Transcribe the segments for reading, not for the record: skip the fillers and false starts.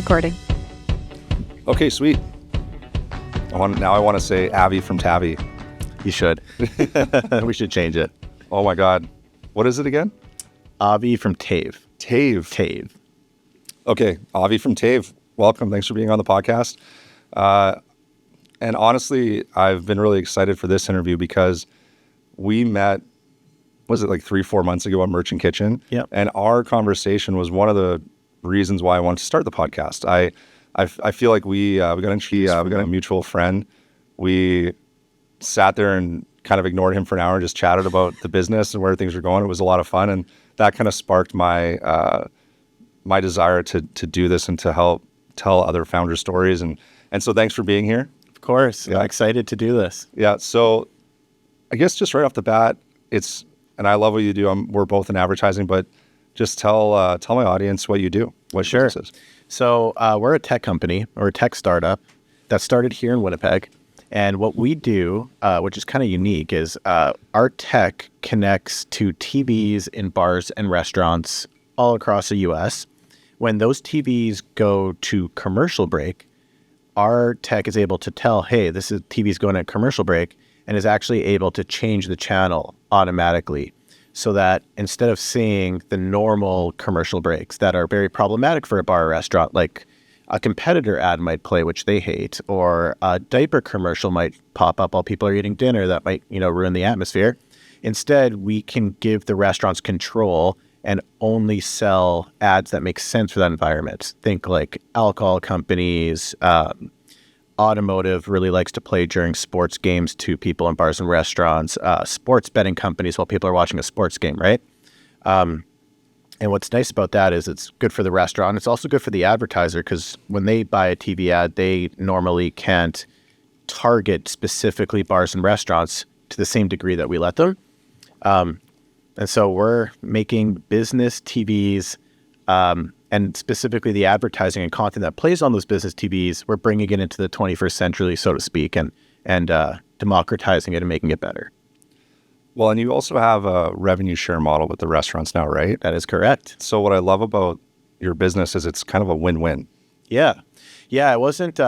recording. Okay, sweet. I want to say Avi from TaiV. You should. We should change it. Oh my God. What is it again? Avi from TaiV. TaiV. Okay, Avi from TaiV. Welcome. Thanks for being on the podcast. And honestly, I've been really excited for this interview because we met, was it like 3-4 months ago at Merchant Kitchen? Yep. And our conversation was one of the reasons why I wanted to start the podcast. I feel like we got a mutual friend. We sat there and kind of ignored him for an hour and just chatted about the business and where things were going. It was a lot of fun, and that kind of sparked my my desire to do this and to help tell other founder stories. And so thanks for being here. Of course. Yeah. I'm excited to do this. Yeah. So I guess just right off the bat, and I love what you do. We're both in advertising, but just tell my audience what you do. What Sure. business is. So we're a tech company or a tech startup that started here in Winnipeg. And what we do, which is kind of unique, is our tech connects to TVs in bars and restaurants all across the U.S. When those TVs go to commercial break, our tech is able to tell, hey, TV's going to commercial break, and is actually able to change the channel automatically so that instead of seeing the normal commercial breaks that are very problematic for a bar or restaurant, like a competitor ad might play, which they hate, or a diaper commercial might pop up while people are eating dinner that might, ruin the atmosphere. Instead, we can give the restaurants control and only sell ads that make sense for that environment. Think like alcohol companies, automotive really likes to play during sports games to people in bars and restaurants, sports betting companies while people are watching a sports game, right? And what's nice about that is it's good for the restaurant. It's also good for the advertiser because when they buy a TV ad, they normally can't target specifically bars and restaurants to the same degree that we let them. And so we're making business TVs and specifically the advertising and content that plays on those business TVs, we're bringing it into the 21st century, so to speak, and democratizing it and making it better. Well, and you also have a revenue share model with the restaurants now, right? That is correct. So what I love about your business is it's kind of a win-win. Yeah. It wasn't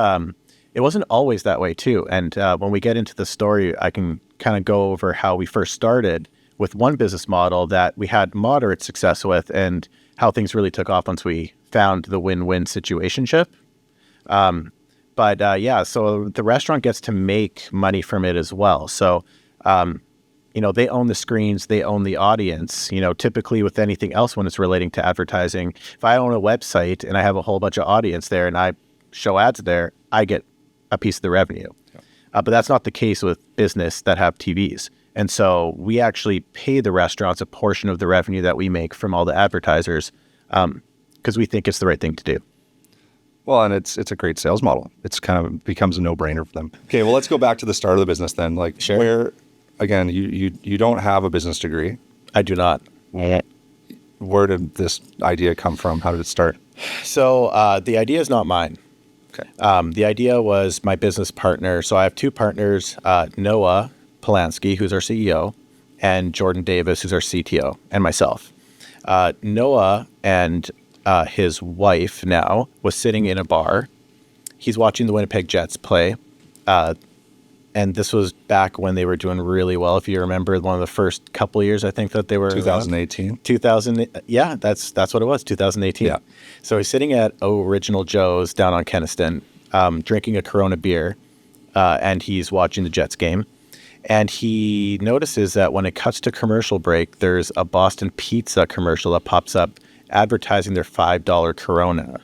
always that way too. And when we get into the story, I can kind of go over how we first started with one business model that we had moderate success with and how things really took off once we found the win-win situationship. So the restaurant gets to make money from it as well. So, they own the screens, they own the audience. Typically with anything else when it's relating to advertising, if I own a website and I have a whole bunch of audience there and I show ads there, I get a piece of the revenue. Yeah. But that's not the case with business that have TVs. And so we actually pay the restaurants a portion of the revenue that we make from all the advertisers because we think it's the right thing to do. Well, and it's a great sales model. It's kind of becomes a no-brainer for them. Okay, well, let's go back to the start of the business then. Like, sure. Where, again, you don't have a business degree. I do not. Where did this idea come from? How did it start? So the idea is not mine. Okay. The idea was my business partner. So I have two partners, Noah Polanski, who's our CEO, and Jordan Davis, who's our CTO, and myself. Noah and his wife now was sitting in a bar. He's watching the Winnipeg Jets play. And this was back when they were doing really well. If you remember, one of the first couple of years, I think that they were 2018. 2000. Yeah, that's what it was. 2018. Yeah. So he's sitting at Original Joe's down on Kenniston, drinking a Corona beer, and he's watching the Jets game. And he notices that when it cuts to commercial break, there's a Boston Pizza commercial that pops up advertising their $5 Corona.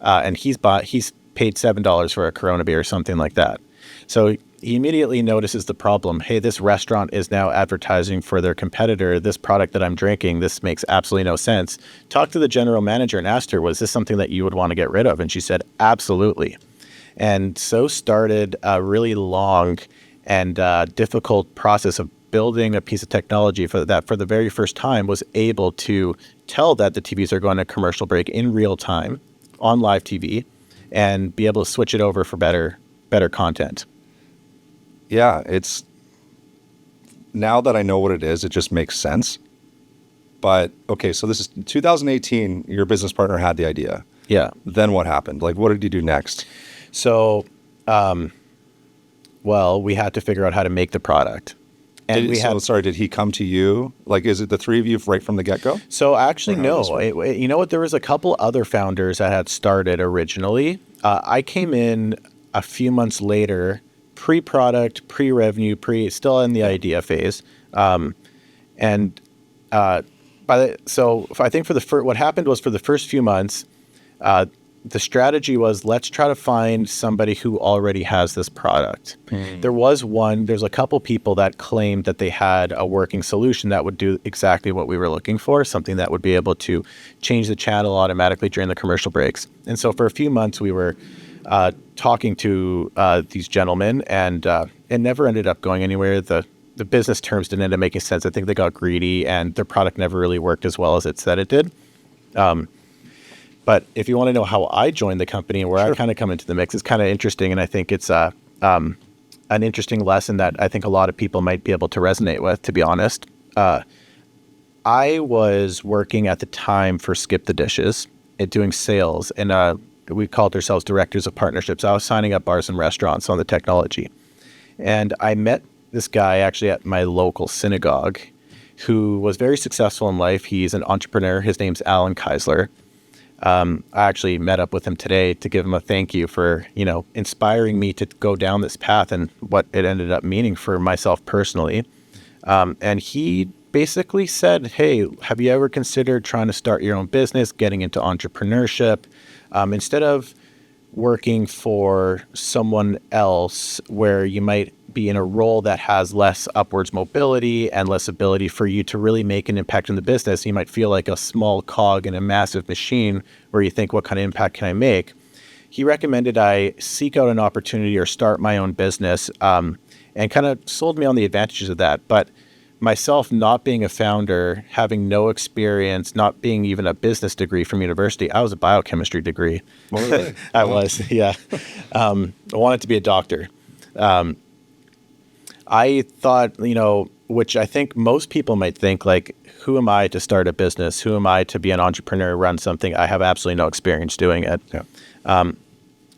And he's paid $7 for a Corona beer or something like that. So he immediately notices the problem. Hey, this restaurant is now advertising for their competitor. This product that I'm drinking, this makes absolutely no sense. Talked to the general manager and asked her, was this something that you would want to get rid of? And she said, absolutely. And so started a really long and difficult process of building a piece of technology for the very first time was able to tell that the TVs are going to commercial break in real time on live TV and be able to switch it over for better content. Yeah, now that I know what it is, it just makes sense. But okay, so this is 2018, your business partner had the idea. Yeah. Then what happened? Like, what did you do next? So, well, we had to figure out how to make the product. And Did he come to you? Like, is it the three of you right from the get-go? So actually, Or how does no. this work? You know what? There was a couple other founders that had started originally. I came in a few months later, pre-product, pre-revenue, still in the idea phase. And so I think what happened was for the first few months, the strategy was, let's try to find somebody who already has this product. There's a couple people that claimed that they had a working solution that would do exactly what we were looking for, something that would be able to change the channel automatically during the commercial breaks. And so for a few months, we were talking to these gentlemen, and it never ended up going anywhere. The business terms didn't end up making sense. I think they got greedy, and their product never really worked as well as it said it did. But if you want to know how I joined the company and where I kind of come into the mix, it's kind of interesting. And I think it's an interesting lesson that I think a lot of people might be able to resonate with, to be honest. I was working at the time for Skip the Dishes doing sales, and we called ourselves directors of partnerships. I was signing up bars and restaurants on the technology. And I met this guy actually at my local synagogue who was very successful in life. He's an entrepreneur. His name's Alan Keisler. I actually met up with him today to give him a thank you for, inspiring me to go down this path and what it ended up meaning for myself personally. And he basically said, hey, have you ever considered trying to start your own business, getting into entrepreneurship? Instead of working for someone else where you might be in a role that has less upwards mobility and less ability for you to really make an impact in the business, you might feel like a small cog in a massive machine where you think, what kind of impact can I make? He recommended I seek out an opportunity or start my own business, and kind of sold me on the advantages of that. But myself not being a founder, having no experience, not being even a business degree from university, I was a biochemistry degree. Really? I was, yeah. I wanted to be a doctor. I thought, which I think most people might think, like, who am I to start a business? Who am I to be an entrepreneur, run something? I have absolutely no experience doing it. Yeah.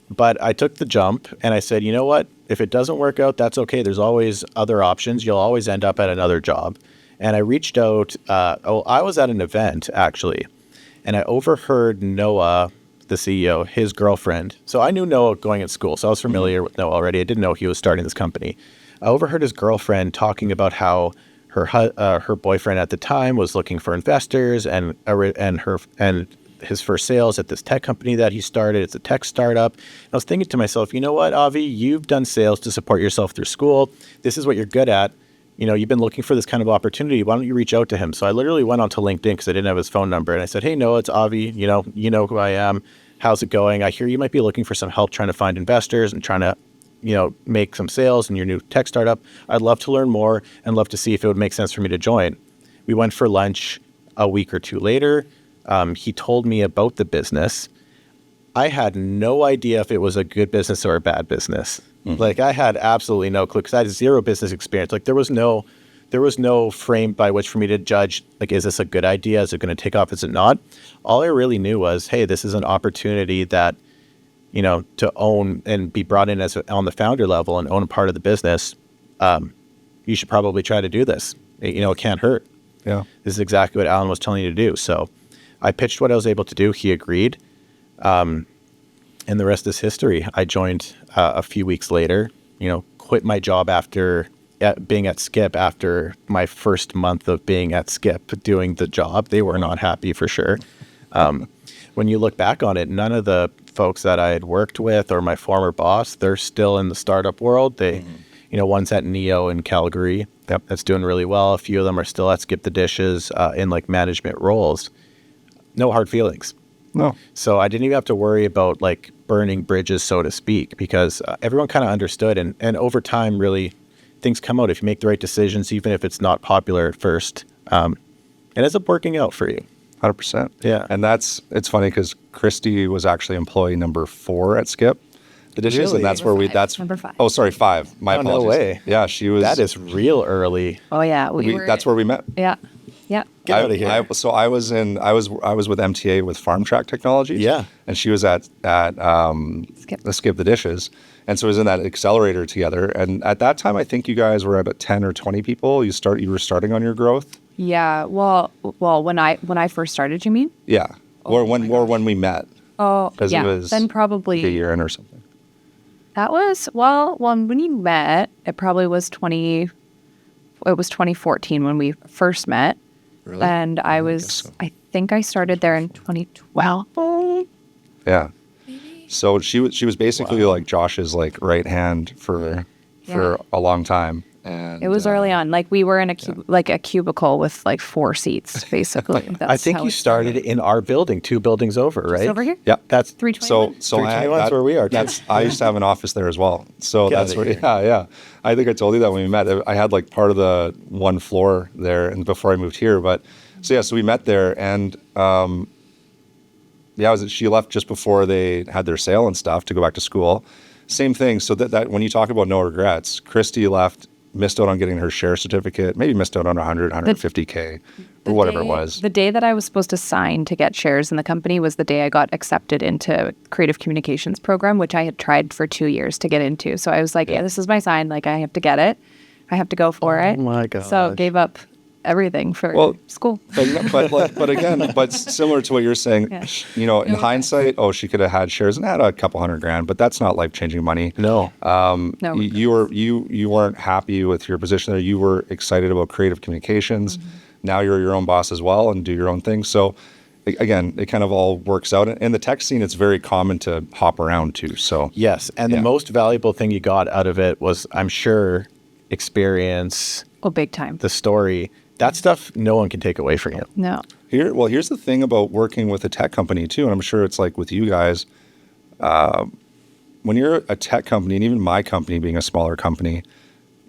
But I took the jump and I said, you know what? If it doesn't work out, that's okay. There's always other options. You'll always end up at another job. And I reached out. I was at an event, actually, and I overheard Noah, the CEO, his girlfriend. So I knew Noah going at school. So I was familiar with Noah already. I didn't know he was starting this company. I overheard his girlfriend talking about how her boyfriend at the time was looking for investors and his first sales at this tech company that he started. It's a tech startup. And I was thinking to myself, you know what, Avi, you've done sales to support yourself through school. This is what you're good at. You've been looking for this kind of opportunity. Why don't you reach out to him? So I literally went onto LinkedIn because I didn't have his phone number. And I said, hey, Noah, it's Avi. You know who I am. How's it going? I hear you might be looking for some help trying to find investors and trying to make some sales in your new tech startup. I'd love to learn more and love to see if it would make sense for me to join. We went for lunch a week or two later. He told me about the business. I had no idea if it was a good business or a bad business. Mm-hmm. Like, I had absolutely no clue because I had zero business experience. Like, there was no frame by which for me to judge, like, is this a good idea? Is it going to take off? Is it not? All I really knew was, hey, this is an opportunity that, to own and be brought in on the founder level and own a part of the business. You should probably try to do this. It can't hurt. Yeah. This is exactly what Alan was telling you to do. So I pitched what I was able to do. He agreed. And the rest is history. I joined a few weeks later, quit my job after being at Skip after my first month of being at Skip doing the job. They were not happy for sure. When you look back on it, none of the folks that I had worked with or my former boss, they're still in the startup world. They, one's at Neo in Calgary. Yep. That's doing really well. A few of them are still at Skip the Dishes in like management roles. No hard feelings. No. So I didn't even have to worry about like burning bridges, so to speak, because everyone kind of understood. And over time, really, things come out if you make the right decisions, even if it's not popular at first. It ends up working out for you. 100%. Yeah. And it's funny because Christy was actually employee number 4 at Skip the Dishes. Really? And that's where Number 5. Oh, sorry, 5. My apologies. No way. Yeah, she was. That is real early. Oh, yeah. That's where we met. Yeah. Yeah. Get out of here. So I was with MTA with Farm Track Technologies. Yeah. And she was at Skip the Dishes. And so I was in that accelerator together. And at that time, I think you guys were at 10 or 20 people. You were starting on your growth. Yeah. Well, when I first started, you mean? Yeah. Or when we met. Oh, yeah. It was then probably a year in or something. That was, when you met, it probably was 2014 when we first met. Really? And I think I started there in 2012. Yeah. So she was basically like Josh's like right hand for a long time. And It was early on. Like we were in a cubicle with like 4 seats, basically. I think you started in our building, 2 buildings over, right? Just over here? Yeah. That's 321. So 321 is where we are. I used to have an office there as well. So Get that's outta where, here. yeah. I think I told you that when we met. I had like part of the one floor there and before I moved here. But so we met there and she left just before they had their sale and stuff to go back to school. Same thing. So that when you talk about no regrets, Christy missed out on getting her share certificate, maybe missed out on 150K or whatever it was. The day that I was supposed to sign to get shares in the company was the day I got accepted into creative communications program, which I had tried for 2 years to get into. So I was like, yeah, this is my sign. Like I have to get it. I have to go for it. Oh my God. So gave up everything for school. But similar to what you're saying, in hindsight, she could have had shares and had a couple $100,000, but that's not life-changing money. No. No. You weren't happy with your position there. You were excited about creative communications. Mm-hmm. Now you're your own boss as well and do your own thing. So again, it kind of all works out. In the tech scene, it's very common to hop around too. So yes, and the most valuable thing you got out of it was, I'm sure, experience. Oh, big time. The story. That stuff no one can take away from you. No. Here's the thing about working with a tech company too, and I'm sure it's like with you guys. When you're a tech company, and even my company being a smaller company,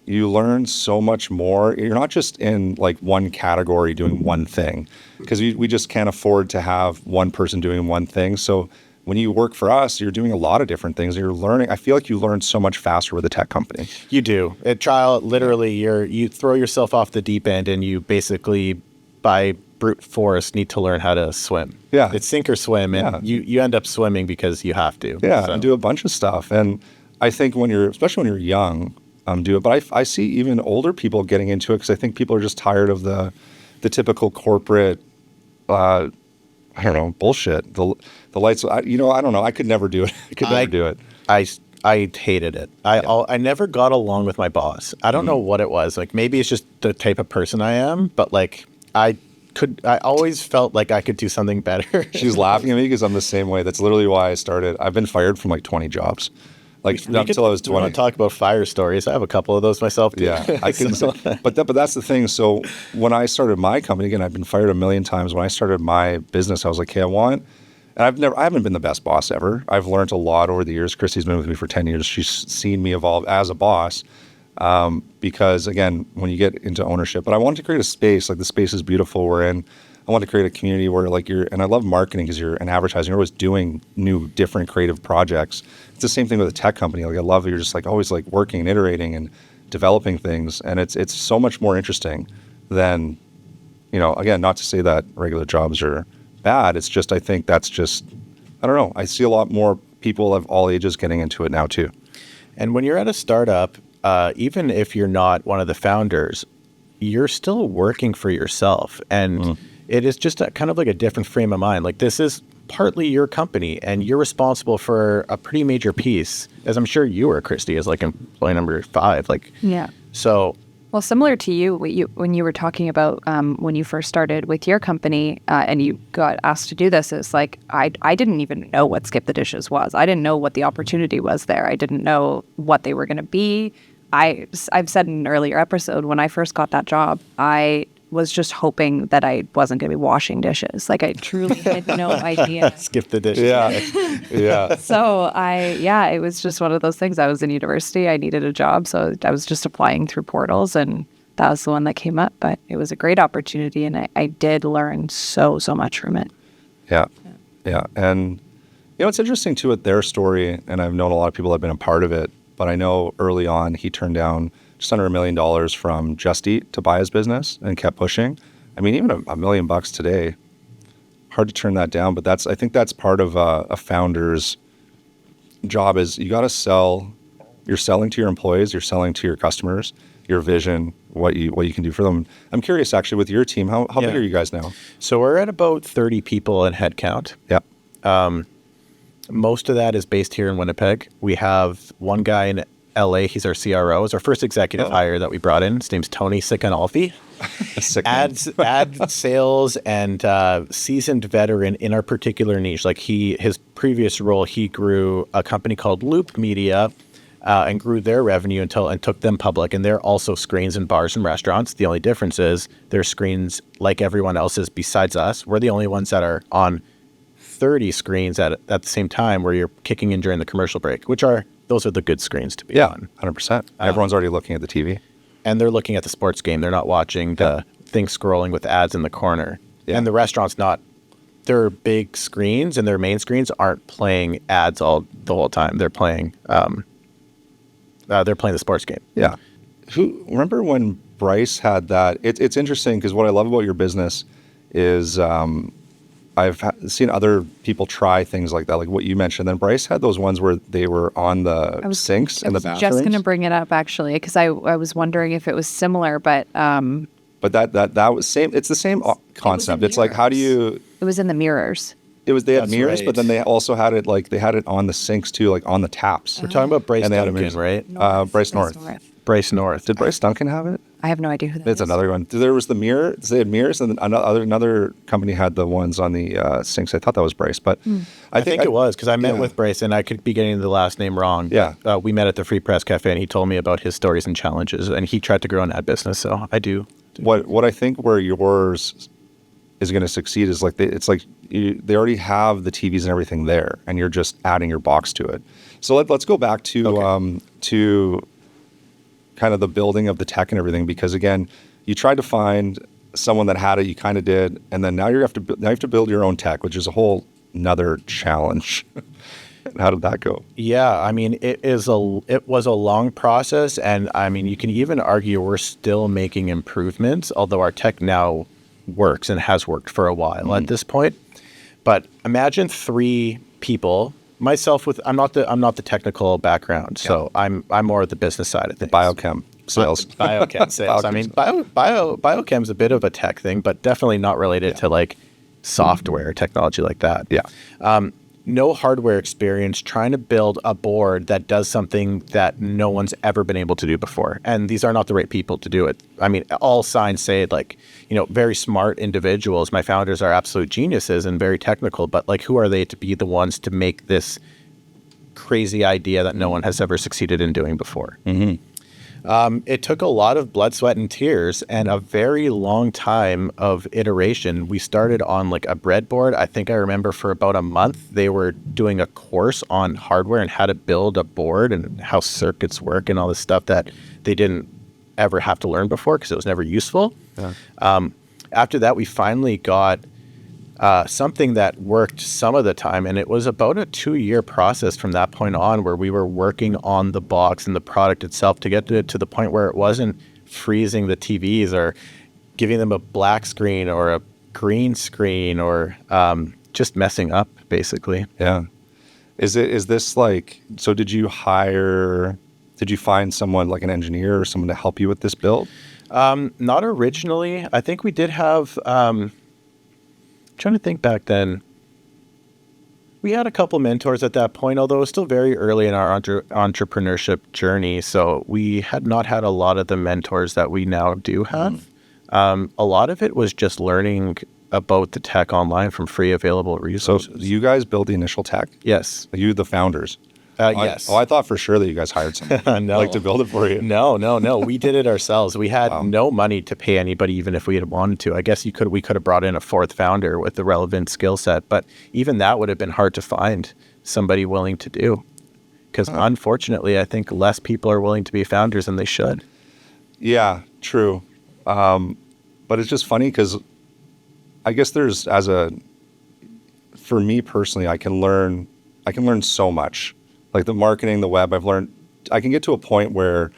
you learn so much more. You're not just in like one category doing one thing, because we just can't afford to have one person doing one thing. So when you work for us, you're doing a lot of different things. You're learning. I feel like you learn so much faster with a tech company. You do. At trial, literally, you throw yourself off the deep end, and you basically, by brute force, need to learn how to swim. Yeah. It's sink or swim, and you end up swimming because you have to. Yeah, and do a bunch of stuff. And I think especially when you're young, do it. But I see even older people getting into it because I think people are just tired of the typical corporate, bullshit. The lights. I don't know. I could never do it. I hated it. I never got along with my boss. I don't know what it was. Like maybe it's just the type of person I am, but like I always felt like I could do something better. She's laughing at me because I'm the same way. That's literally why I started. I've been fired from like 20 jobs. Until I was 20. I want to talk about fire stories. I have a couple of those myself too. Yeah, I can. But that's the thing. So when I started my company, again, I've been fired a million times. When I started my business, I was like, hey, and I haven't been the best boss ever. I've learned a lot over the years. Christy's been with me for 10 years. She's seen me evolve as a boss. Because again, when you get into ownership, but I wanted to create a space, like the space is beautiful we're in. I want to create a community where and I love marketing because you're in advertising, you're always doing new, different creative projects. It's the same thing with a tech company. Like I love you're just like always like working and iterating and developing things. And it's so much more interesting than, again, not to say that regular jobs are bad. It's just, I think that's just, I don't know. I see a lot more people of all ages getting into it now too. And when you're at a startup, even if you're not one of the founders, you're still working for yourself. And it is just kind of like a different frame of mind. Like this is partly your company and you're responsible for a pretty major piece, as I'm sure you were, Christy, as like employee number 5. So. Well, similar to you, when you were talking about when you first started with your company and you got asked to do this, it's like I didn't even know what Skip the Dishes was. I didn't know what the opportunity was there. I didn't know what they were going to be. I've said in an earlier episode, when I first got that job, I was just hoping that I wasn't going to be washing dishes. Like I truly had no idea. Skip the dishes. Yeah. So it was just one of those things. I was in university. I needed a job. So I was just applying through portals and that was the one that came up. But it was a great opportunity and I did learn so much from it. Yeah. And it's interesting too with their story, and I've known a lot of people that have been a part of it, but I know early on he turned down just under $1 million from Just Eat to buy his business and kept pushing. I mean, even $1 million today, hard to turn that down. But I think that's part of a founder's job is you got to sell. You're selling to your employees, you're selling to your customers, your vision, what you can do for them. I'm curious, actually, with your team, how big are you guys now? So we're at about 30 people in headcount. Yeah. Most of that is based here in Winnipeg. We have one guy in LA. He's our CRO. It's our first executive hire that we brought in. His name's Tony Sikanolfi. Ad sales and seasoned veteran in our particular niche. Like his previous role, he grew a company called Loop Media and grew their revenue and took them public. And they're also screens in bars and restaurants. The only difference is their screens, like everyone else's besides us, we're the only ones that are on 30 screens at the same time where you're kicking in during the commercial break, those are the good screens to be on. 100%. Everyone's already looking at the TV. And they're looking at the sports game. They're not watching the thing scrolling with ads in the corner. Yeah. And the restaurant's their big screens and their main screens aren't playing ads the whole time. They're playing the sports game. Yeah. Remember when Bryce had that? It's interesting because what I love about your business is I've seen other people try things like that, like what you mentioned. Then Bryce had those ones where they were on the sinks in the bathrooms. I was just going to bring it up actually because I was wondering if it was similar, but that was same. It's the same concept. It's like how do you? It was in the mirrors. They had mirrors, right. But then they also had it they had it on the sinks too, like on the taps. We're talking about Bryce Duncan, right? Bryce North. Bryce North. Did Bryce Duncan have it? I have no idea who that is. It's another one. There was the mirror. They had mirrors, and then another company had the ones on the sinks. I thought that was Bryce, but I think it was because I met with Bryce, and I could be getting the last name wrong. Yeah, we met at the Free Press Cafe, and he told me about his stories and challenges, and he tried to grow an ad business. So I do. What I think where yours is going to succeed is they already have the TVs and everything there, and you're just adding your box to it. So let's go back to kind of the building of the tech and everything, because again, you tried to find someone that had it, you kind of did, and then now you have to build your own tech, which is a whole another challenge. How did that go? Yeah, I mean, it was a long process, and I mean, you can even argue we're still making improvements, although our tech now works and has worked for a while at this point. But imagine 3 people. Myself, I'm not the technical background, so I'm more of the business side of things. Biochem sales. Biochem sales. I mean, biochem is a bit of a tech thing, but definitely not related to like software technology like that. Yeah. No hardware experience, trying to build a board that does something that no one's ever been able to do before. And these are not the right people to do it. I mean, all signs say very smart individuals. My founders are absolute geniuses and very technical, but who are they to be the ones to make this crazy idea that no one has ever succeeded in doing before? Mm-hmm. It took a lot of blood, sweat, and tears and a very long time of iteration. We started on a breadboard. I think I remember for about a month, they were doing a course on hardware and how to build a board and how circuits work and all this stuff that they didn't ever have to learn before because it was never useful. Yeah. After that, we finally got something that worked some of the time, and it was about a 2-year process from that point on where we were working on the box and the product itself to get to the point where it wasn't freezing the TVs or giving them a black screen or a green screen or just messing up, basically. Yeah. Is this so did you find someone like an engineer or someone to help you with this build? Not originally. I think we did have... trying to think back then, we had a couple mentors at that point, although it was still very early in our entrepreneurship journey. So we had not had a lot of the mentors that we now do have. A lot of it was just learning about the tech online from free available resources. So you guys build the initial tech? Yes. You, the founders? Yes. I thought for sure that you guys hired someone to build it for you. No. We did it ourselves. We had no money to pay anybody, even if we had wanted to. I guess we could have brought in a 4th founder with the relevant skill set, but even that would have been hard to find somebody willing to do. Because unfortunately, I think less people are willing to be founders than they should. Yeah, true. But it's just funny because I guess for me personally, I can learn so much. Like the marketing, the web, I can get to a point where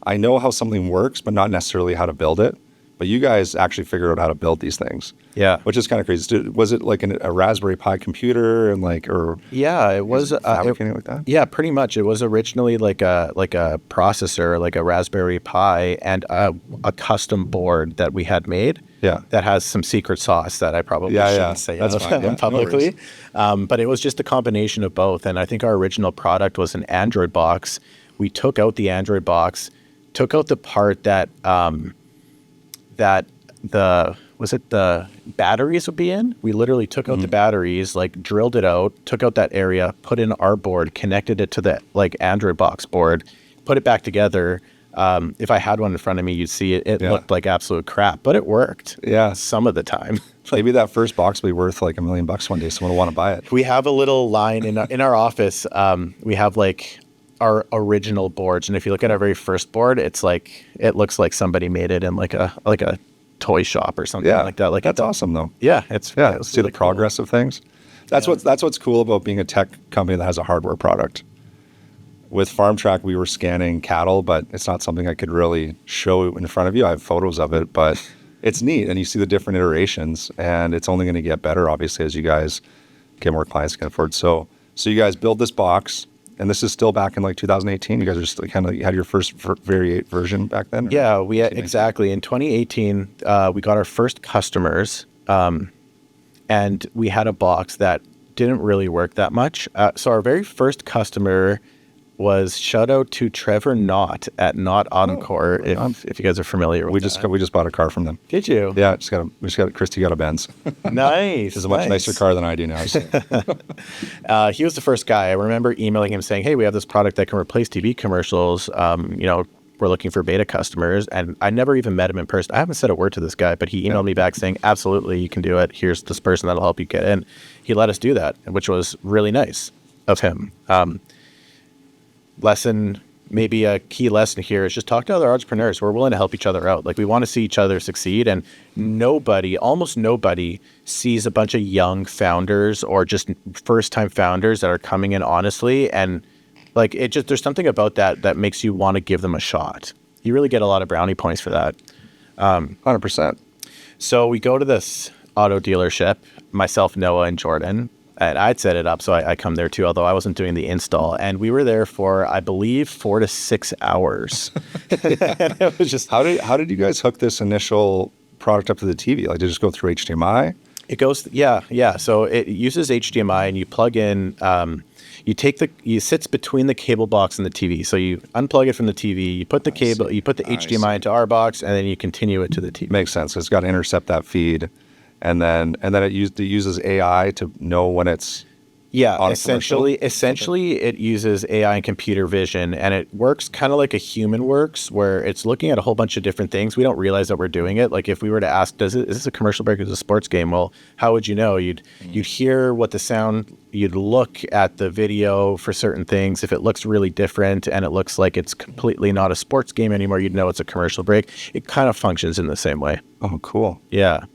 I know how something works, but not necessarily how to build it. But you guys actually figured out how to build these things. Yeah. Which is kind of crazy. Was it like a Raspberry Pi computer and like, or Yeah, it was fabricating it like that? Yeah, pretty much. It was originally like a processor, like a Raspberry Pi, and a custom board that we had made. Yeah. That has some secret sauce that I probably shouldn't say That's fine. Yeah, publicly. But it was just a combination of both. And I think our original product was an Android box. We took out the Android box, took out the part that the batteries would be in. We literally took out the batteries, like drilled it out, took out that area, put in our board, connected it to the like Android box board, put it back together. If I had one in front of me, you'd see it. It looked like absolute crap, but it worked. Yeah. Some of the time. Maybe that first box will be worth like $1 million one day. Someone will want to buy it. We have a little line in our office. We have like our original boards, and if you look at our very first board, it's like it looks like somebody made it in like a toy shop or something like that. Like that's awesome though. Yeah, it's see really the progress of things. That's what's cool about being a tech company that has a hardware product. With FarmTrack, we were scanning cattle, but it's not something I could really show in front of you. I have photos of it, but it's neat, and you see the different iterations, and it's only going to get better, obviously, as you guys get more clients can afford. So you guys build this box, and this is still back in like 2018. You guys are just kind of had your first version back then? Yeah, exactly. In 2018, we got our first customers, and we had a box that didn't really work that much. So our very first customer was, shout out to Trevor Knott at Knott Encore, if you guys are familiar with that. We just bought a car from them. Did you? Yeah, Christy got a Benz. Nice. It's a much nicer car than I do now. So. He was the first guy. I remember emailing him saying, hey, we have this product that can replace TV commercials. We're looking for beta customers. And I never even met him in person. I haven't said a word to this guy, but he emailed me back saying, absolutely, you can do it. Here's this person that'll help you get in. He let us do that, which was really nice of him. Maybe a key lesson here is just talk to other entrepreneurs. We're willing to help each other out. Like, we want to see each other succeed, and almost nobody sees a bunch of young founders or just first-time founders that are coming in honestly, and like there's something about that makes you want to give them a shot. You really get a lot of brownie points for that. 100%. So we go to this auto dealership, myself, Noah, and Jordan. And I'd set it up, so I come there too, although I wasn't doing the install. And we were there for, I believe, 4 to 6 hours. And it was just... How did you guys hook this initial product up to the TV? Like, did it just go through HDMI? It goes, yeah. So it uses HDMI, and you plug in, it sits between the cable box and the TV. So you unplug it from the TV, you put the cable, you put the HDMI into our box, and then you continue it to the TV. Makes sense. It's got to intercept that feed. And then it uses AI to know when it's essentially it uses AI and computer vision, and it works kind of like a human works, where it's looking at a whole bunch of different things. We don't realize that we're doing it. Like, if we were to ask, is this a commercial break or is it a sports game? Well, how would you know? You'd hear what the sound, you'd look at the video for certain things. If it looks really different and it looks like it's completely not a sports game anymore, you'd know it's a commercial break. It kind of functions in the same way. Oh, cool. Yeah.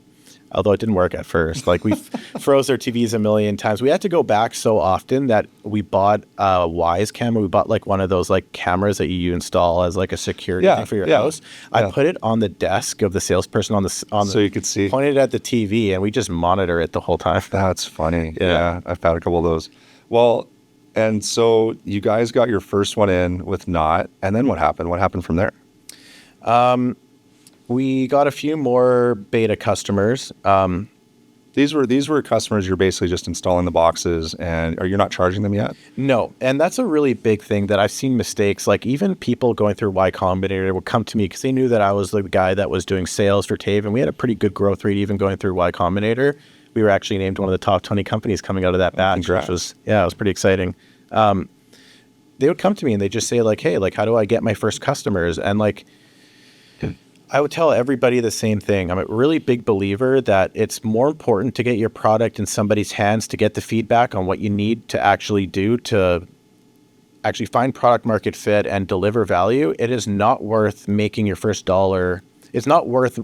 Although it didn't work at first. Like, we froze our TVs a million times. We had to go back so often that we bought a Wise camera. We bought like one of those like cameras that you install as like a security thing for your house. I put it on the desk of the salesperson so you could see. Pointed at the TV, and we just monitor it the whole time. That's funny. Yeah. I've had a couple of those. Well, and so you guys got your first one in with Knott, and then what happened? What happened from there? We got a few more beta customers. These were customers you're basically just installing the boxes, and you're not charging them yet? No, and that's a really big thing that I've seen mistakes. Like, even people going through Y Combinator would come to me because they knew that I was the guy that was doing sales for TaiV, and we had a pretty good growth rate even going through Y Combinator. We were actually named one of the top 20 companies coming out of that batch, which was, it was pretty exciting. They would come to me and they just say like, hey, like, how do I get my first customers? And like, I would tell everybody the same thing. I'm a really big believer that it's more important to get your product in somebody's hands to get the feedback on what you need to actually do to actually find product market fit and deliver value. It is not worth making your first dollar. It's not worth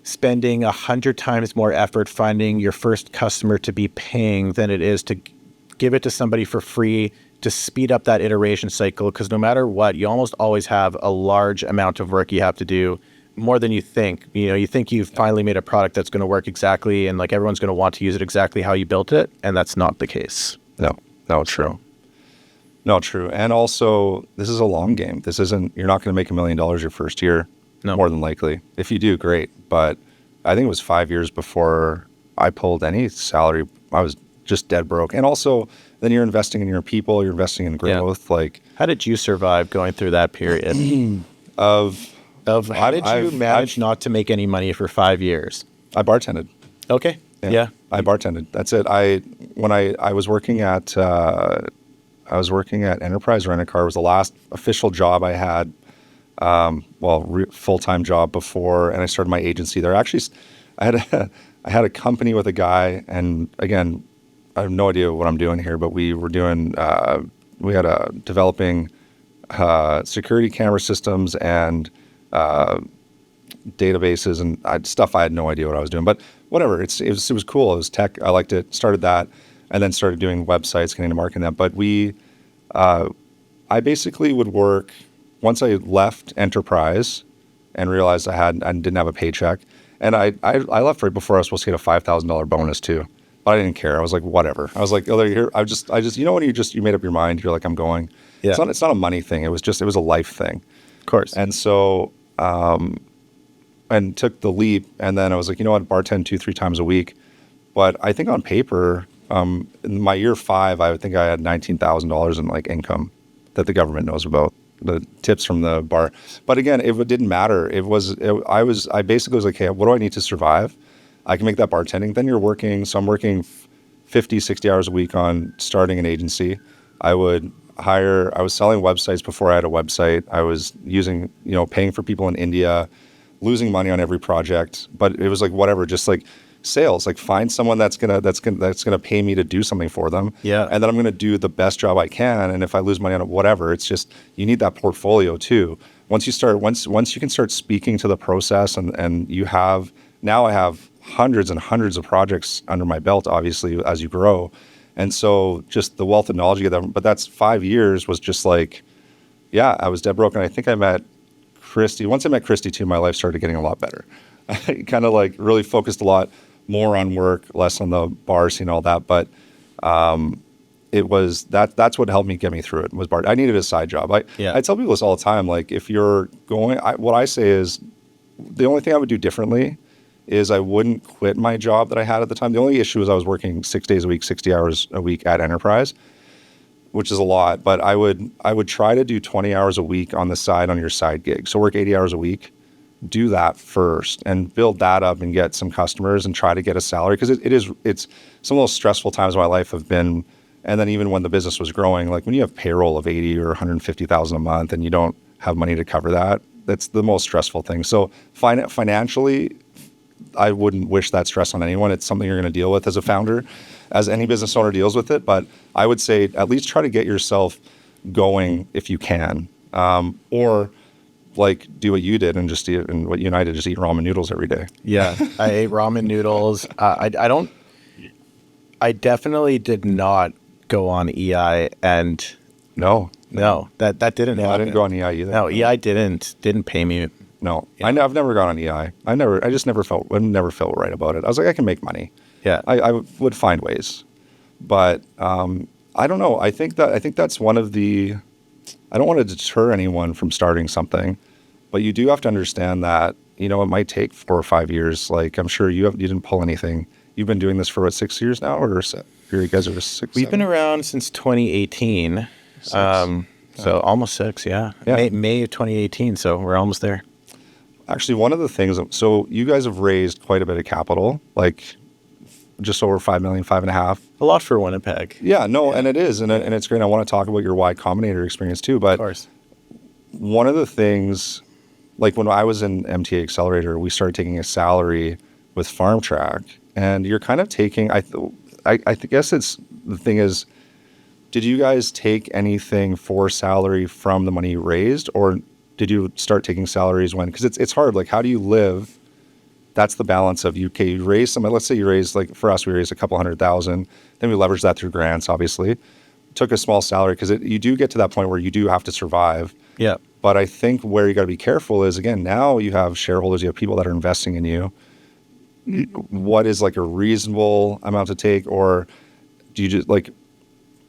spending 100 times more effort finding your first customer to be paying than it is to give it to somebody for free to speed up that iteration cycle. Because no matter what, you almost always have a large amount of work you have to do more than you think. You think you've finally made a product that's going to work exactly, and like everyone's going to want to use it exactly how you built it, and that's not the case. No, true. No, true. And also, this is a long game. This isn't, you're not going to make $1 million your first year, more than likely. If you do, great. But I think it was 5 years before I pulled any salary. I was just dead broke. And also, then you're investing in your people, you're investing in growth. Like, how did you survive going through that period? How did you manage not to make any money for 5 years? I bartended. Okay. Yeah. I bartended. That's it. When I was working at Enterprise Rent-A-Car. Was the last official job I had, full-time job before, and I started my agency there. Actually, I had a company with a guy, and again, I have no idea what I'm doing here, but we were doing, developing security camera systems and databases and stuff. I had no idea what I was doing, but whatever. It was cool. It was tech. I liked it. Started that, and then started doing websites, getting into marketing that. But I basically would work once I left Enterprise and realized I didn't have a paycheck, and I left right before I was supposed to get a $5,000 bonus too. But I didn't care. I was like, whatever. I was like, oh, they're here. I just, you know, when you made up your mind, you're like, I'm going. Yeah. It's not a money thing. It was a life thing. Of course. And so, and took the leap. And then I was like, you know what, bartend 2-3 times a week. But I think on paper, in my year 5, I think I had $19,000 in like income that the government knows about, the tips from the bar. But again, it didn't matter. I basically was like, hey, what do I need to survive? I can make that bartending. Then you're working. So I'm working 50, 60 hours a week on starting an agency. I was selling websites before I had a website. I was using, paying for people in India, losing money on every project. But it was like, whatever, just like sales, like find someone that's gonna pay me to do something for them. Yeah. And then I'm gonna do the best job I can. And if I lose money on it, whatever, it's just, you need that portfolio too. Once you can start speaking to the process and now I have hundreds and hundreds of projects under my belt, obviously, as you grow. And so just the wealth of knowledge you get them. But that's 5 years was just like, yeah, I was dead broke. And I think I met Christy. Once I met Christy too, my life started getting a lot better. I kind of like really focused a lot more on work, less on the bar scene, all that. But it was that's what helped me get me through it was bar. I needed a side job. I tell people this all the time. Like if you're going, what I say is the only thing I would do differently is I wouldn't quit my job that I had at the time. The only issue was I was working 6 days a week, 60 hours a week at Enterprise, which is a lot. But I would try to do 20 hours a week on the side on your side gig. So work 80 hours a week, do that first and build that up and get some customers and try to get a salary. Because it's some of those stressful times of my life have been, and then even when the business was growing, like when you have payroll of 80 or 150,000 a month and you don't have money to cover that, that's the most stressful thing. So financially, I wouldn't wish that stress on anyone. It's something you're going to deal with as a founder, as any business owner deals with it. But I would say at least try to get yourself going if you can, or like do what you did and just eat, and what you and I did, just eat ramen noodles every day. Yeah, I ate ramen noodles. I definitely did not go on EI, and no, that didn't happen. I didn't go on EI either. No, EI didn't pay me. No, yeah. I've never gone on EI. I never felt right about it. I was like, I can make money. Yeah, I would find ways, but I don't know. I think that's one of the. I don't want to deter anyone from starting something, but you do have to understand that it might take 4 or 5 years. Like I'm sure you didn't pull anything. You've been doing this for what, 6 years now, or you guys are just 6? We've been around since 2018. So almost 6. Yeah. May of 2018. So we're almost there. Actually, one of the things, so you guys have raised quite a bit of capital, like just over 5 million, 5.5. A lot for Winnipeg. Yeah, no, yeah. And it is, and it's great. I want to talk about your Y Combinator experience too, but of course. One of the things, like when I was in MTA Accelerator, we started taking a salary with Farm Track, and you're kind of taking, I guess it's, the thing is, did you guys take anything for salary from the money you raised, or did you start taking salaries when, because it's hard, like how do you live? That's the balance of you raise some, let's say you raise, like for us, we raised a couple $100,000, then we leveraged that through grants, obviously. Took a small salary, because you do get to that point where you do have to survive. Yeah. But I think where you got to be careful is, again, now you have shareholders, you have people that are investing in you. What is like a reasonable amount to take, or do you just like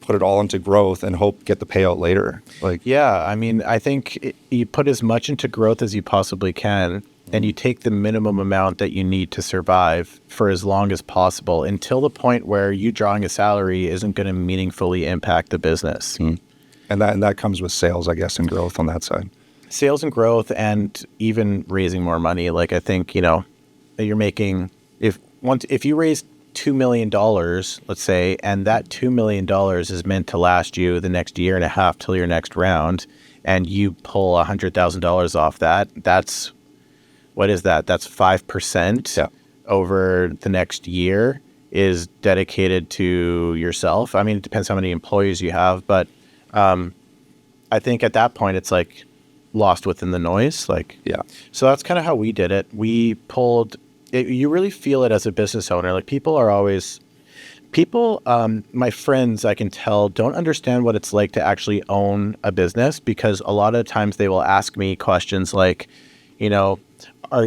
put it all into growth and hope get the payout later? Like, yeah, I mean, I think you put as much into growth as you possibly can, and you take the minimum amount that you need to survive for as long as possible until the point where you drawing a salary isn't going to meaningfully impact the business. and that comes with sales, I guess, and growth on that side. Sales and growth, and even raising more money. Like, I think, you're making, if you raise $2 million, let's say, and that $2 million is meant to last you the next year and a half till your next round, and you pull $100,000 off that, what is that? That's 5% over the next year is dedicated to yourself. I mean, it depends how many employees you have, but I think at that point it's like lost within the noise. So that's kind of how we did it. We pulled it. You really feel it as a business owner. Like, my friends, I can tell, don't understand what it's like to actually own a business, because a lot of times they will ask me questions like,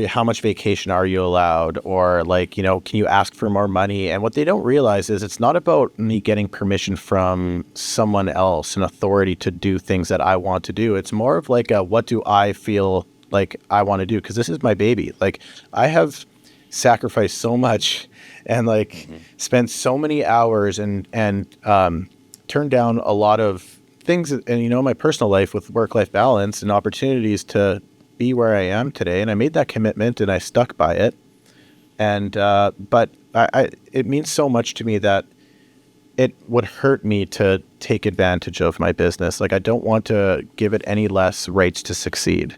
how much vacation are you allowed? Or like, can you ask for more money? And what they don't realize is it's not about me getting permission from someone else, an authority to do things that I want to do. It's more of like what do I feel like I want to do? Because this is my baby. Like, I have sacrificed so much and spent so many hours and turned down a lot of things and my personal life with work-life balance and opportunities to be where I am today. And I made that commitment and I stuck by it. And but it means so much to me that it would hurt me to take advantage of my business. Like, I don't want to give it any less rights to succeed.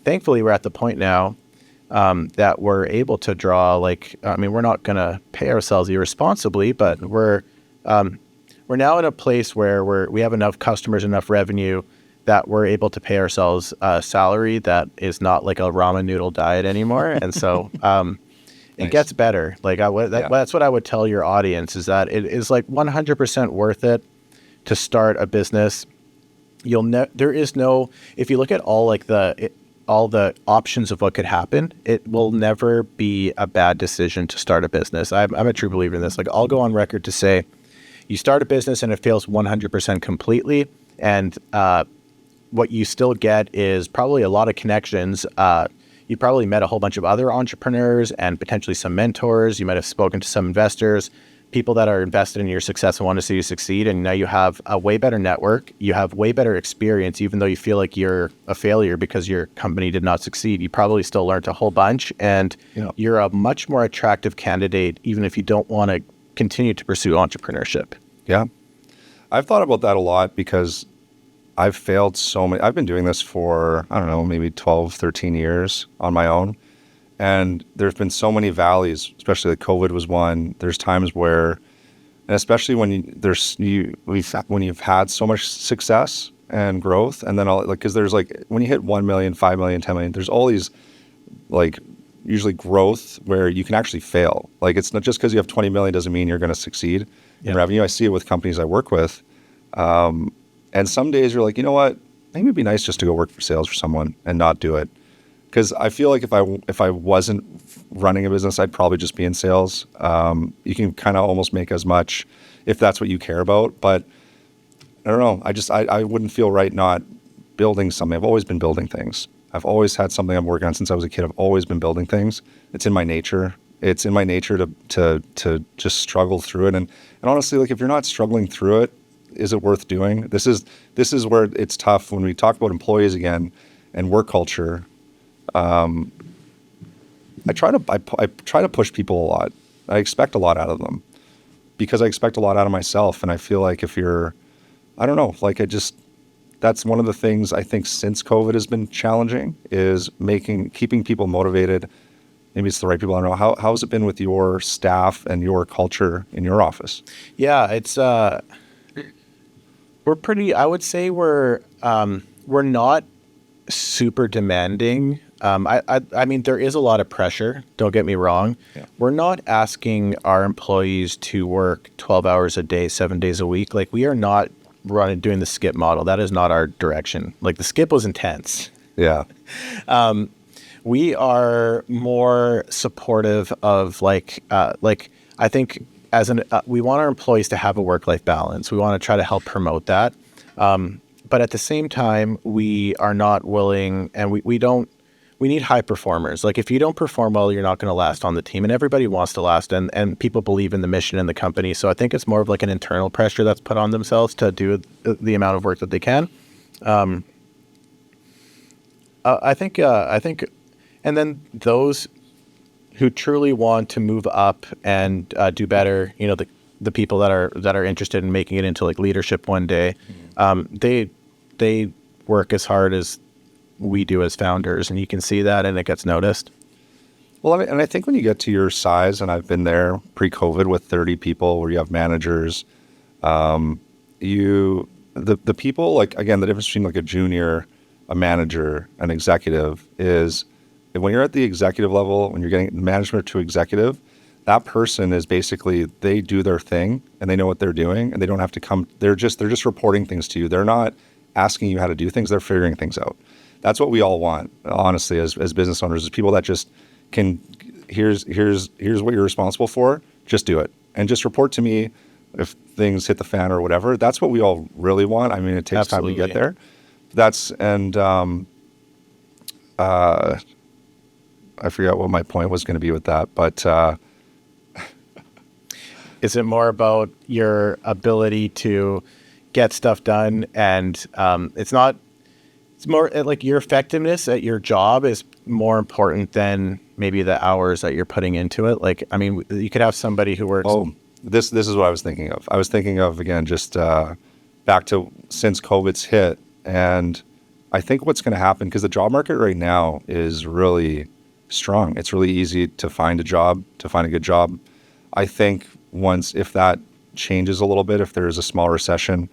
Thankfully, we're at the point now that we're able to draw, we're not going to pay ourselves irresponsibly, but we're now in a place where we have enough customers, enough revenue that we're able to pay ourselves a salary that is not like a ramen noodle diet anymore. And so it gets better. Like, that's what I would tell your audience, is that it is like 100% worth it to start a business. There is no, if you look at all the options of what could happen, it will never be a bad decision to start a business. I'm a true believer in this. Like, I'll go on record to say, you start a business and it fails 100% completely, and what you still get is probably a lot of connections. You probably met a whole bunch of other entrepreneurs and potentially some mentors. You might have spoken to some investors, people that are invested in your success and want to see you succeed. And now you have a way better network. You have way better experience, even though you feel like you're a failure because your company did not succeed. You probably still learned a whole bunch, and you're a much more attractive candidate, even if you don't want to continue to pursue entrepreneurship. Yeah. I've thought about that a lot, because I've failed so many. I've been doing this for, I don't know, maybe 12, 13 years on my own. And there's been so many valleys, especially like COVID was one. There's times where, and especially when when you've had so much success and growth, and then because there's when you hit 1 million, 5 million, 10 million, there's all these usually growth where you can actually fail. Like, it's not just because you have 20 million doesn't mean you're going to succeed in revenue. I see it with companies I work with. And some days you're like, you know what? Maybe it'd be nice just to go work for sales for someone and not do it. Because I feel like if I wasn't running a business, I'd probably just be in sales. You can kind of almost make as much if that's what you care about. But I don't know. I wouldn't feel right not building something. I've always been building things. I've always had something I'm working on since I was a kid. I've always been building things. It's in my nature. It's in my nature to just struggle through it. And honestly, if you're not struggling through it, is it worth doing? This is where it's tough when we talk about employees again and work culture. I try to push people a lot. I expect a lot out of them because I expect a lot out of myself. And I feel like if you're, I don't know, that's one of the things I think since COVID has been challenging, is keeping people motivated. Maybe it's the right people. I don't know. How has it been with your staff and your culture in your office? Yeah, it's, I would say we're not super demanding. I mean, there is a lot of pressure. Don't get me wrong. Yeah. We're not asking our employees to work 12 hours a day, 7 days a week. We are not doing the skip model. That is not our direction. Like the skip was intense. Yeah. We are more supportive of I think we want our employees to have a work-life balance. We want to try to help promote that. But at the same time, we are not willing, and we need high performers. Like if you don't perform well, you're not going to last on the team, and everybody wants to last, and people believe in the mission and the company. So I think it's more of like an internal pressure that's put on themselves to do the amount of work that they can. I think, and then those who truly want to move up and do better, the people that are interested in making it into like leadership one day, they work as hard as we do as founders, and you can see that, and it gets noticed. Well, and I think when you get to your size, and I've been there pre-COVID with 30 people, where you have managers, the people, like, again, the difference between like a junior, a manager, an executive is when you're at the executive level, when you're getting management to executive, that person is basically, they do their thing and they know what they're doing, and they don't have to come. They're just reporting things to you. They're not asking you how to do things. They're figuring things out. That's what we all want, honestly, as business owners, is people that just can, here's what you're responsible for, just do it. And just report to me if things hit the fan or whatever. That's what we all really want. I mean, it takes Absolutely. time to get there. I forgot what my point was going to be with that, but is it more about your ability to get stuff done? And it's more like your effectiveness at your job is more important than maybe the hours that you're putting into it. Like, I mean, you could have somebody who works. Oh, this is what I was thinking of. I was thinking of, again, just back to since COVID's hit. And I think what's going to happen, because the job market right now is really strong. It's really easy to find a job, to find a good job. I think if that changes a little bit, if there's a small recession,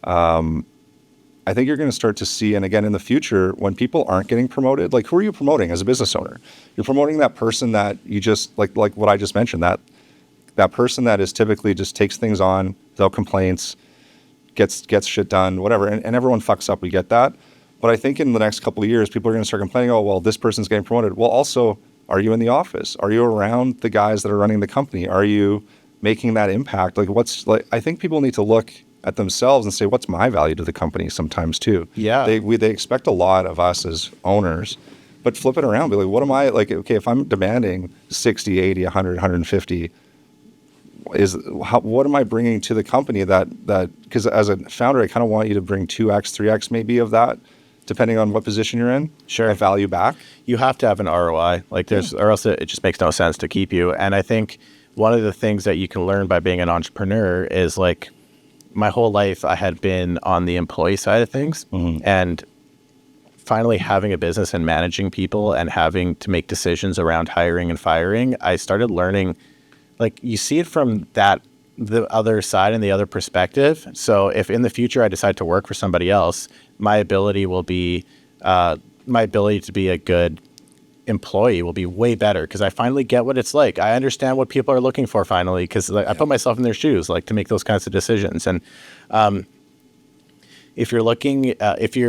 I think you're going to start to see, and again, in the future, when people aren't getting promoted, like, who are you promoting as a business owner? You're promoting that person that you just, like what I just mentioned, that person that is typically just takes things on without complaints, gets shit done, whatever, and everyone fucks up, we get that. But I think in the next couple of years, people are going to start complaining, oh, well, this person's getting promoted. Well, also, are you in the office? Are you around the guys that are running the company? Are you making that impact? I think people need to look at themselves and say, what's my value to the company sometimes too? Yeah. They expect a lot of us as owners, but flip it around. Be like, what am I, like, okay, if I'm demanding 60, 80, 100, 150, what am I bringing to the company that, because as a founder, I kind of want you to bring 2x, 3x maybe of that, depending on what position you're in. Sure. A value back. You have to have an ROI, or else it just makes no sense to keep you. And I think one of the things that you can learn by being an entrepreneur is, like, my whole life I had been on the employee side of things, and finally having a business and managing people and having to make decisions around hiring and firing, I started learning, like, you see it from the other side and the other perspective. So if in the future I decide to work for somebody else, my ability to be a good employee will be way better, because I finally get what it's like. I understand what people are looking for finally, because I put myself in their shoes, like, to make those kinds of decisions. And if you're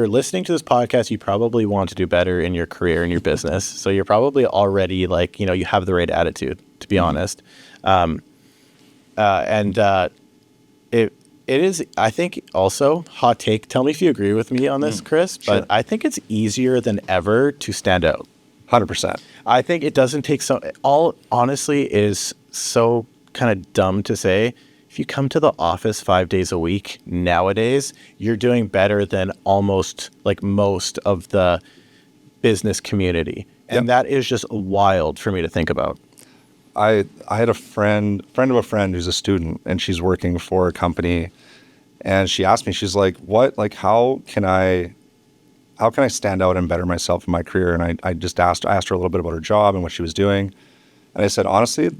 listening to this podcast, you probably want to do better in your career and your business. So you're probably already, like, you have the right attitude, to be honest. It is, I think, also, hot take, tell me if you agree with me on this, Chris, Sure. but I think it's easier than ever to stand out. 100%. I think it doesn't take honestly is so kind of dumb to say. If you come to the office 5 days a week nowadays, you're doing better than almost, like, most of the business community. And that is just wild for me to think about. I had a friend of a friend who's a student, and she's working for a company, and she asked me, she's like, how can I stand out and better myself in my career? And I asked her a little bit about her job and what she was doing. And I said, honestly,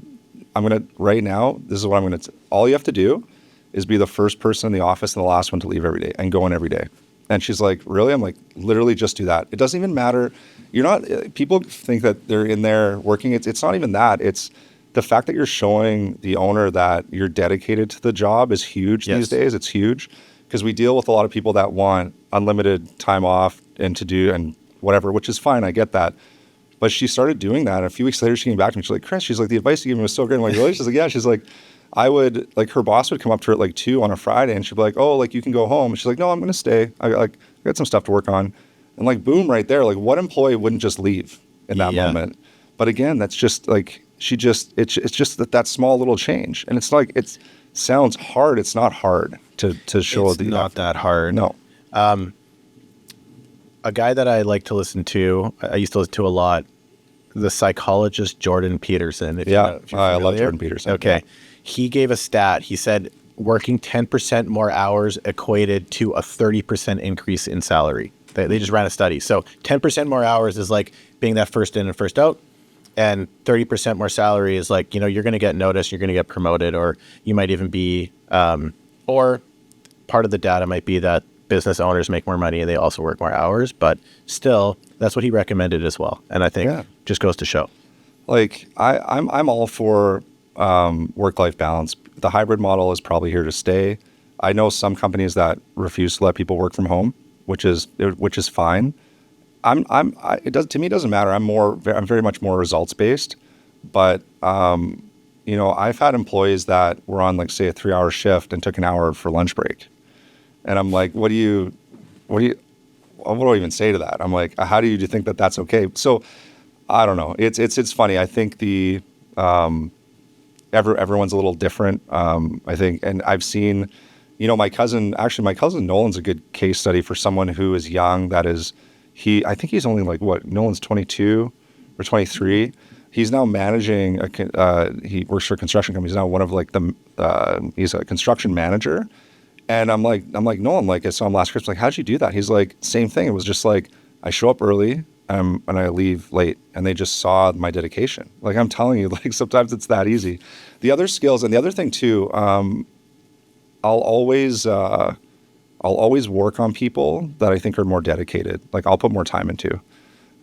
right now, this is what I'm going to, all you have to do is be the first person in the office and the last one to leave every day, and go in every day. And she's like, really? I'm like, literally just do that. It doesn't even matter. People think that they're in there working. It's not even that. It's the fact that you're showing the owner that you're dedicated to the job is huge these days. It's huge. because we deal with a lot of people that want unlimited time off and to do and whatever, which is fine. I get that. But she started doing that. And a few weeks later, she came back to me. She's like, Chris, she's like, the advice you gave me was so great. I'm like, really? She's like, yeah. She's like, I would, like, her boss would come up to her at like 2 on a Friday and she'd be like, oh, like, you can go home. And she's like, no, I'm going to stay. I got some stuff to work on. And like, boom, right there. Like, what employee wouldn't just leave in that moment? But again, that's just like, it's just that small little change. And it's like, it sounds hard. It's not hard to show it's not that hard. No. A guy that I like to listen to, I used to listen to a lot, the psychologist Jordan Peterson. I love Jordan Peterson. Okay. He gave a stat. He said working 10% more hours equated to a 30% increase in salary. They just ran a study. So 10% more hours is like being that first in and first out. And 30% more salary is like, you're going to get noticed, you're going to get promoted, or you might even be, or part of the data might be that business owners make more money and they also work more hours, but still, that's what he recommended as well. And I think just goes to show. Like, I'm all for work-life balance. The hybrid model is probably here to stay. I know some companies that refuse to let people work from home, which is fine. To me, it doesn't matter. I'm very much more results based, but I've had employees that were on, like, say, a 3-hour shift and took an hour for lunch break. And I'm like, what do I even say to that? I'm like, how do you think that that's okay? So I don't know. It's funny. I think everyone's a little different. I think, and I've seen, my cousin Nolan's a good case study for someone who is young. I think he's only like, Nolan's 22 or 23. He's now managing he works for a construction company. He's now one of like he's a construction manager. And I'm like, Nolan, like, I saw him last Christmas, like, how'd you do that? He's like, same thing. It was just like, I show up early and I leave late, and they just saw my dedication. Like, I'm telling you, like, sometimes it's that easy. The other skills, and the other thing too, I'll always work on people that I think are more dedicated. Like, I'll put more time into.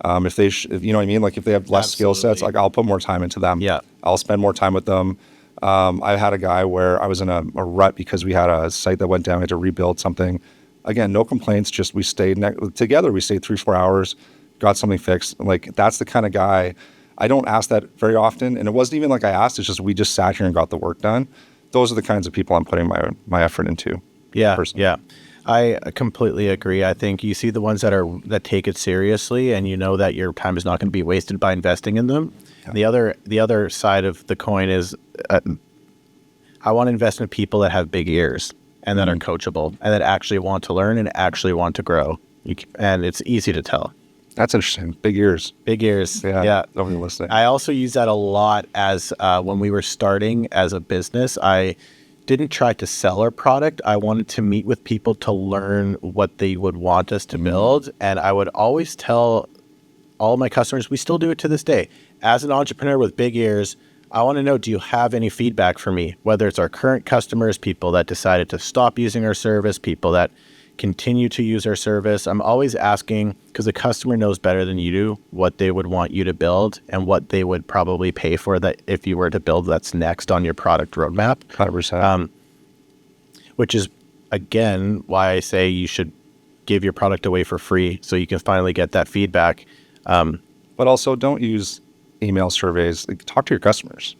If they, you know what I mean? Like, if they have less skill sets, like, I'll put more time into them. Yeah. I'll spend more time with them. I had a guy where I was in a rut because we had a site that went down. We had to rebuild something. Again, no complaints. Just we stayed together. We stayed 3-4 hours, got something fixed. Like, that's the kind of guy. I don't ask that very often, and it wasn't even like I asked. It's just we just sat here and got the work done. Those are the kinds of people I'm putting my effort into. Yeah, personally. yeah. I completely agree. I think you see the ones that take it seriously, and you know that your time is not going to be wasted by investing in them. Yeah. The other side of the coin is I want to invest in people that have big ears and that are coachable and that actually want to learn and actually want to grow. And it's easy to tell. That's interesting. Big ears. Big ears. Yeah. Nobody listening. I also use that a lot as when we were starting as a business. I didn't try to sell our product. I wanted to meet with people to learn what they would want us to build. And I would always tell all my customers, we still do it to this day. As an entrepreneur with big ears, I want to know, do you have any feedback for me? Whether it's our current customers, people that decided to stop using our service, people that continue to use our service. I'm always asking, because the customer knows better than you do what they would want you to build and what they would probably pay for that if you were to build that's next on your product roadmap. 100%. Which is, again, why I say you should give your product away for free so you can finally get that feedback. But also, don't use email surveys. Like, talk to your customers.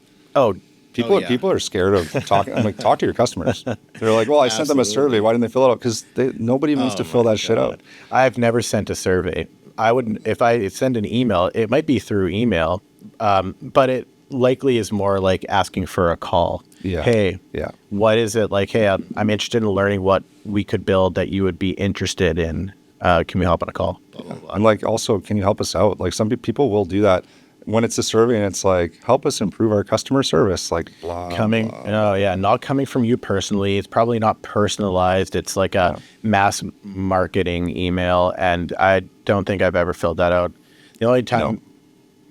People are scared of talking. I'm like, talk to your customers. They're like, well, I sent them a survey. Why didn't they fill it out? Because nobody wants to fill that shit out. I've never sent a survey. I wouldn't. If I send an email, it might be through email, but it likely is more like asking for a call. Yeah. Hey, what is it like? Hey, I'm interested in learning what we could build that you would be interested in. Can we help on a call? Blah, blah, blah. And like, also, can you help us out? Like, some people will do that when it's a survey and it's like, help us improve our customer service. Like, blah, not coming from you personally. It's probably not personalized. It's like a mass marketing email, and I don't think I've ever filled that out. The only time,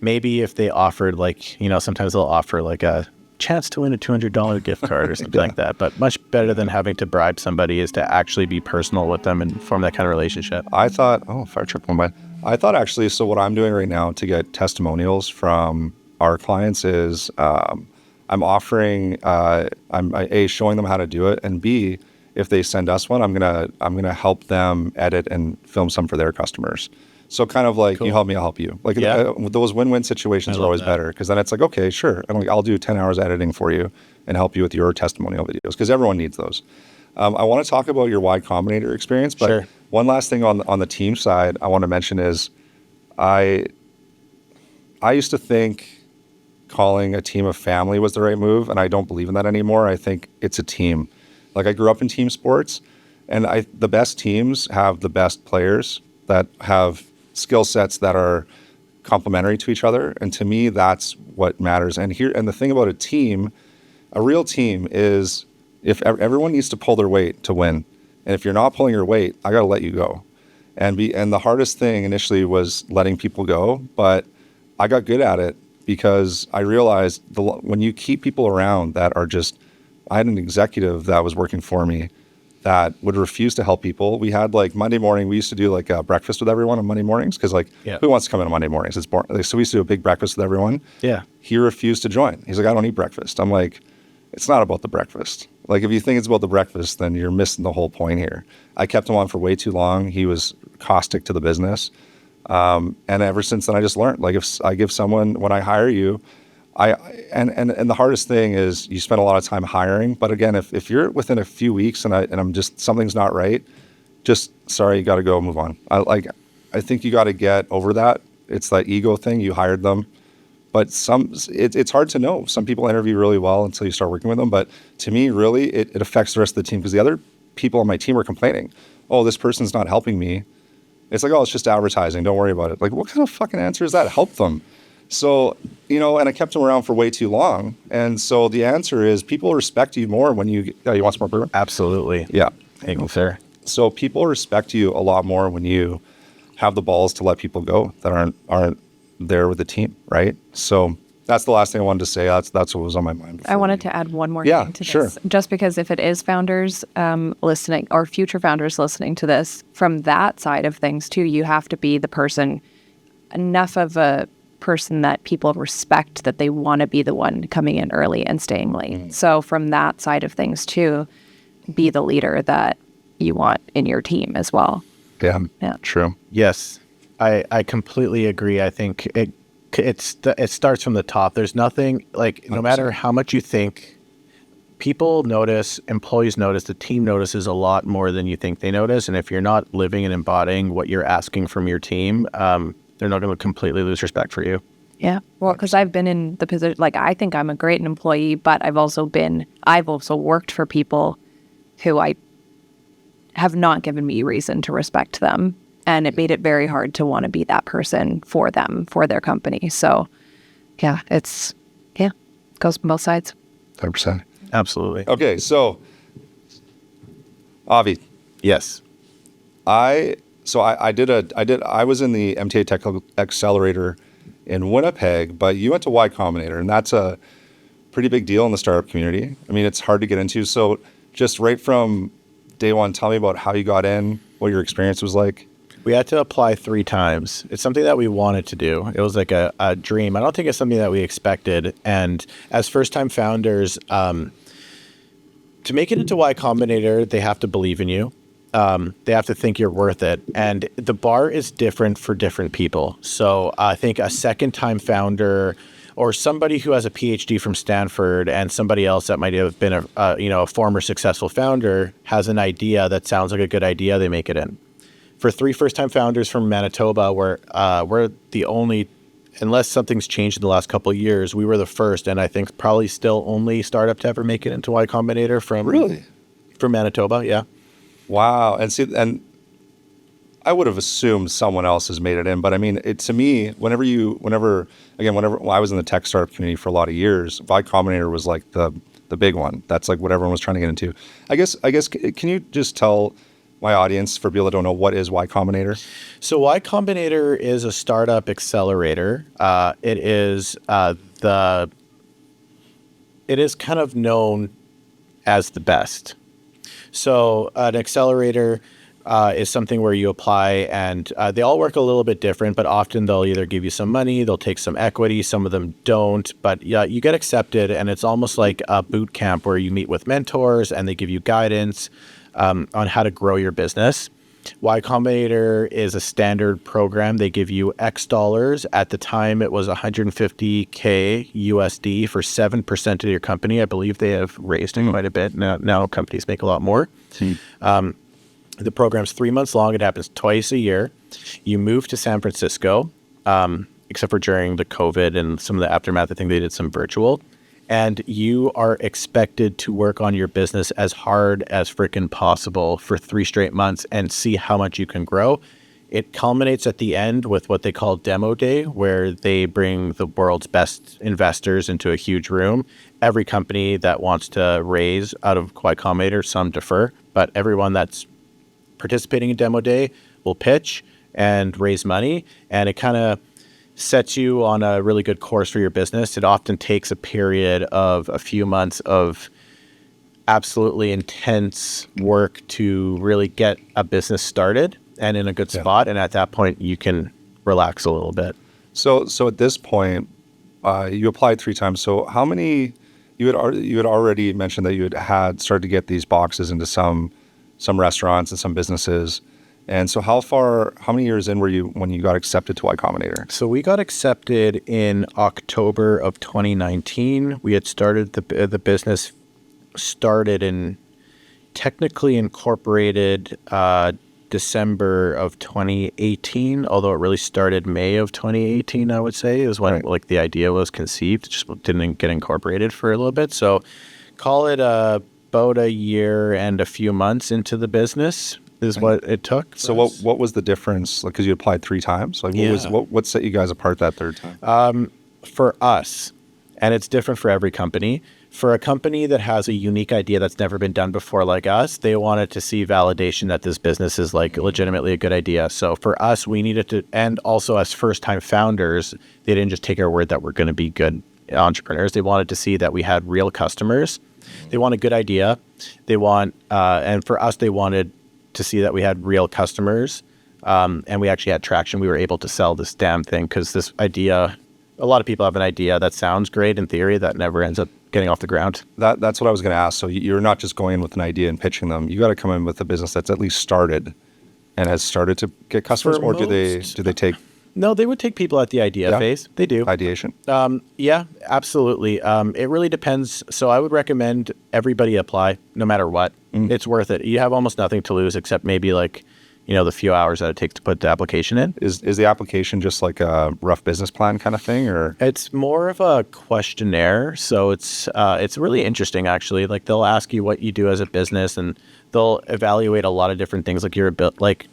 maybe if they offered, like, sometimes they'll offer like a chance to win a $200 gift card or something like that. But much better than having to bribe somebody is to actually be personal with them and form that kind of relationship. I thought, fire truck went by. I thought actually, so what I'm doing right now to get testimonials from our clients is I'm offering, I'm A, showing them how to do it, and B, if they send us one, I'm gonna help them edit and film some for their customers. So kind of like, you help me, I'll help you. Like those win-win situations are always better, because then it's like, okay, sure, I'll do 10 hours editing for you and help you with your testimonial videos, because everyone needs those. I want to talk about your Y Combinator experience, but one last thing on the team side I want to mention is I used to think calling a team a family was the right move, and I don't believe in that anymore. I think it's a team. Like, I grew up in team sports, and the best teams have the best players that have skill sets that are complementary to each other. And to me, that's what matters. And the thing about a real team is, if everyone needs to pull their weight to win. And if you're not pulling your weight, I got to let you go. And the hardest thing initially was letting people go, but I got good at it, because I realized when you keep people around that are just, I had an executive that was working for me that would refuse to help people. We had like Monday morning, we used to do like a breakfast with everyone on Monday mornings, because who wants to come in on Monday mornings? It's boring. So we used to do a big breakfast with everyone. Yeah. He refused to join. He's like, I don't eat breakfast. I'm like, it's not about the breakfast. Like, if you think it's about the breakfast, then you're missing the whole point here. I kept him on for way too long. He was caustic to the business. And ever since then, I just learned, like, if I give someone, when I hire you, and the hardest thing is you spend a lot of time hiring. But again, if you're within a few weeks and I'm just, something's not right, just, sorry, you got to go, move on. I think you got to get over that. It's that ego thing. You hired them, but it's hard to know. Some people interview really well until you start working with them. But to me, really, it affects the rest of the team, because the other people on my team are complaining, oh, this person's not helping me. It's like, oh, it's just advertising, don't worry about it. Like, what kind of fucking answer is that? Help them. So, and I kept them around for way too long. And so the answer is, people respect you more when you want some more bourbon? Absolutely. Yeah. Fair. So people respect you a lot more when you have the balls to let people go that aren't there with the team, right? So that's the last thing I wanted to say. That's what was on my mind. I wanted to add one more thing to this. Just because if it is founders listening, or future founders listening to this, from that side of things too, you have to be the person, enough of a person that people respect, that they want to be the one coming in early and staying late. So from that side of things too, be the leader that you want in your team as well. Yeah. True. Yes, I completely agree. I think it starts from the top. There's nothing like, no matter how much you think, people notice, employees notice, the team notices a lot more than you think they notice. And if you're not living and embodying what you're asking from your team, they're not going to completely lose respect for you. Yeah. Well, because I've been in the position, like, I think I'm a great employee, but I've also worked for people who I have not given me reason to respect them. And it made it very hard to want to be that person for them, for their company. So, yeah, it goes from both sides. 100%. Absolutely. Okay, so, Avi. Yes. I was in the MTA Tech Accelerator in Winnipeg, but you went to Y Combinator, and that's a pretty big deal in the startup community. I mean, it's hard to get into. So just right from day one, tell me about how you got in, what your experience was like. We had to apply 3 times. It's something that we wanted to do. It was like a dream. I don't think it's something that we expected. And as first-time founders, to make it into Y Combinator, they have to believe in you. They have to think you're worth it. And the bar is different for different people. So I think a second-time founder, or somebody who has a PhD from Stanford, and somebody else that might have been a former successful founder, has an idea that sounds like a good idea, they make it in. For 3 first-time founders from Manitoba, we're the only, unless something's changed in the last couple of years, we were the first, and I think probably still only startup to ever make it into Y Combinator from Manitoba. Yeah. Wow. And I would have assumed someone else has made it in, but I mean, to me, whenever I was in the tech startup community for a lot of years, Y Combinator was like the big one. That's like what everyone was trying to get into. I guess, can you just tell my audience, for people that don't know, what is Y Combinator? So Y Combinator is a startup accelerator. It is kind of known as the best. So an accelerator is something where you apply, and they all work a little bit different, but often they'll either give you some money, they'll take some equity, some of them don't, but yeah, you get accepted, and it's almost like a boot camp where you meet with mentors and they give you guidance. on how to grow your business. Y Combinator is a standard program. They give you X dollars. At the time, it was $150K USD for 7% of your company. I believe they have raised it quite a bit. Now companies make a lot more. The program's 3 months long. It happens twice a year. You move to San Francisco, except for during the COVID and some of the aftermath. I think they did some virtual. And you are expected to work on your business as hard as freaking possible for 3 straight months and see how much you can grow. It culminates at the end with what they call demo day, where they bring the world's best investors into a huge room. Every company that wants to raise out of Y Combinator, some defer, but everyone that's participating in demo day will pitch and raise money. And it kind of sets you on a really good course for your business. It often takes a period of a few months of absolutely intense work to really get a business started and in a good spot. And at that point, you can relax a little bit. So at this point, you applied 3 times. So how many? You had already mentioned that you had started to get these boxes into some restaurants and some businesses. And so how many years in were you when you got accepted to Y Combinator? So we got accepted in October of 2019. We had started the business started in technically incorporated December of 2018, although it really started May of 2018, I would say, is when like the idea was conceived. It just didn't get incorporated for a little bit. So call it about a year and a few months into the business is what it took. So what was the difference? Like, because you applied 3 times. Like, what set you guys apart that 3rd time? For us, and it's different for every company. For a company that has a unique idea that's never been done before, like us, they wanted to see validation that this business is like legitimately a good idea. So for us, we needed to, and also as first-time founders, they didn't just take our word that we're going to be good entrepreneurs. They wanted to see that we had real customers. They want a good idea. They want, and for us, they wanted to see that we had real customers, and we actually had traction. We were able to sell this damn thing because this idea, a lot of people have an idea that sounds great in theory that never ends up getting off the ground. That's what I was going to ask. So you're not just going in with an idea and pitching them. You got to come in with a business that's at least started and has started to get customers, or do they take? No, they would take people at the idea phase. They do. Ideation. Yeah, absolutely. It really depends. So I would recommend everybody apply no matter what. It's worth it. You have almost nothing to lose except maybe like, the few hours that it takes to put the application in. Is the application just like a rough business plan kind of thing, or? It's more of a questionnaire. So it's really interesting actually. Like they'll ask you what you do as a business, and they'll evaluate a lot of different things like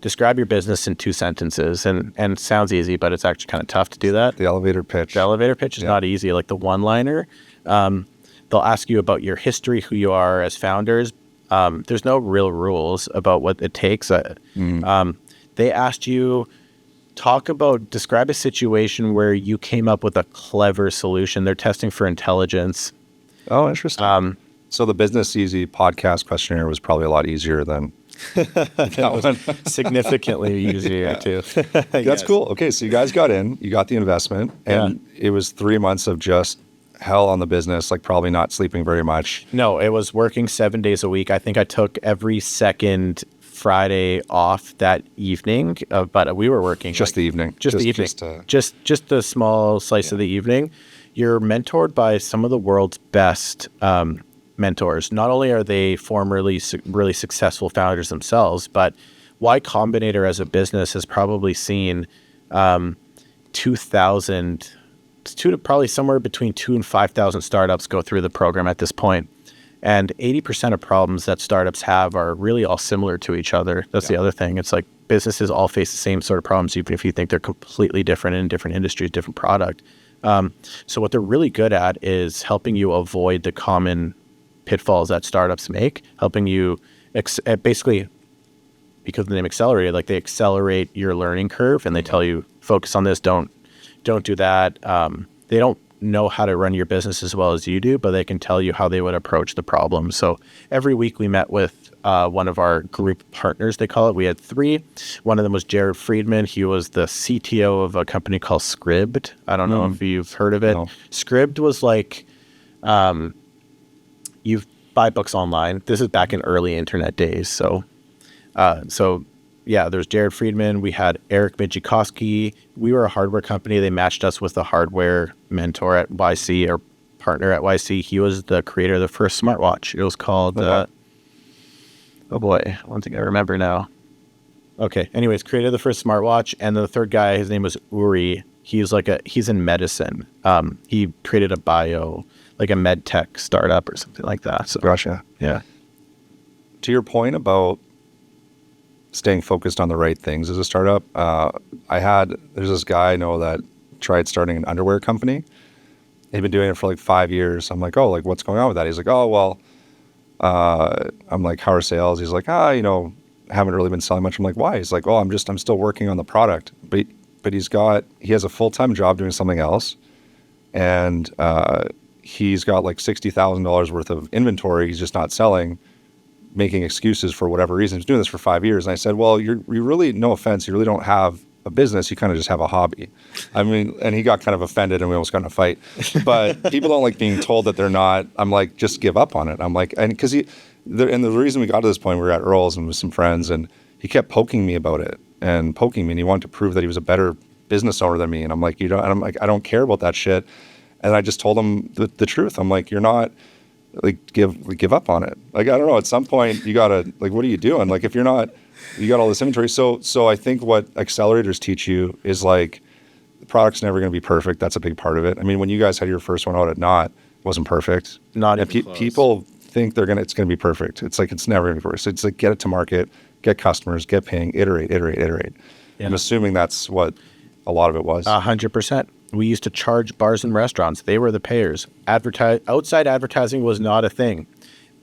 describe your business in 2 sentences, and it sounds easy, but it's actually kind of tough to do that. The elevator pitch. The elevator pitch is not easy. Like the one-liner, they'll ask you about your history, who you are as founders. There's no real rules about what it takes. They asked you, describe a situation where you came up with a clever solution. They're testing for intelligence. Oh, interesting. So the Business Easy podcast questionnaire was probably a lot easier than that one. Significantly easier too. That's cool. Okay, so you guys got in, you got the investment, and it was 3 months of just hell on the business, like probably not sleeping very much. No, it was working 7 days a week. I think I took every second Friday off that evening, but we were working just the evening. Just the evening. Just the small slice of the evening. You're mentored by some of the world's best mentors. Not only are they formerly really successful founders themselves, but Y Combinator as a business has probably seen 2,000 to probably somewhere between 2,000 and 5,000 startups go through the program at this point. And 80% of problems that startups have are really all similar to each other. That's the other thing. It's like businesses all face the same sort of problems, even if you think they're completely different in different industries, different product. So what they're really good at is helping you avoid the common pitfalls that startups make, helping you basically, because of the name accelerator, like they accelerate your learning curve, and they tell you, focus on this, don't do that. They don't know how to run your business as well as you do, but they can tell you how they would approach the problem. So every week we met with one of our group partners, they call it. We had 3. One of them was Jared Friedman. He was the CTO of a company called Scribd. I don't know if you've heard of it. No. Scribd was like, buy books online. This is back in early internet days. So yeah, there's Jared Friedman. We had Eric Mijikowski. We were a hardware company. They matched us with a hardware mentor at YC or partner at YC. He was the creator of the first smartwatch. It was called, oh boy, one thing I remember now. Okay. Anyways, created the first smartwatch. And the third guy, his name was Uri. He's in medicine. He created a med tech startup or something like that. So, Gotcha. yeah. To your point about staying focused on the right things as a startup, there's this guy I know that tried starting an underwear company. He'd been doing it for like 5 years. I'm like, oh, like what's going on with that? He's like, oh, well, I'm like, how are sales? He's like, haven't really been selling much. I'm like, why? He's like, oh, I'm still working on the product. But he has a full-time job doing something else. And he's got like $60,000 worth of inventory. He's just not selling, making excuses for whatever reason. He's doing this for 5 years. And I said, well, you really, no offense, you really don't have a business. You kind of just have a hobby. I mean, and he got kind of offended and we almost got in a fight. But people don't like being told that they're not. I'm like, just give up on it. I'm like, and because the reason we got to this point, we were at Earl's and with some friends, and he kept poking me about it and he wanted to prove that he was a better business owner than me. And I'm like, and I'm like, I don't care about that shit. And I just told him the truth. I'm like, you're not, like, give up on it. Like, I don't know, at some point you gotta, like, what are you doing? Like, if you're not, you got all this inventory. So I think what accelerators teach you is like, the product's never going to be perfect. That's a big part of it. I mean, when you guys had your first one out at Knot, it wasn't perfect. Not even close. People think it's going to be perfect. It's like, it's never going to be perfect. So it's like, get it to market, get customers, get paying, iterate. Yeah. I'm assuming that's what a lot of it was. 100%. We used to charge bars and restaurants. They were the payers. Outside advertising was not a thing.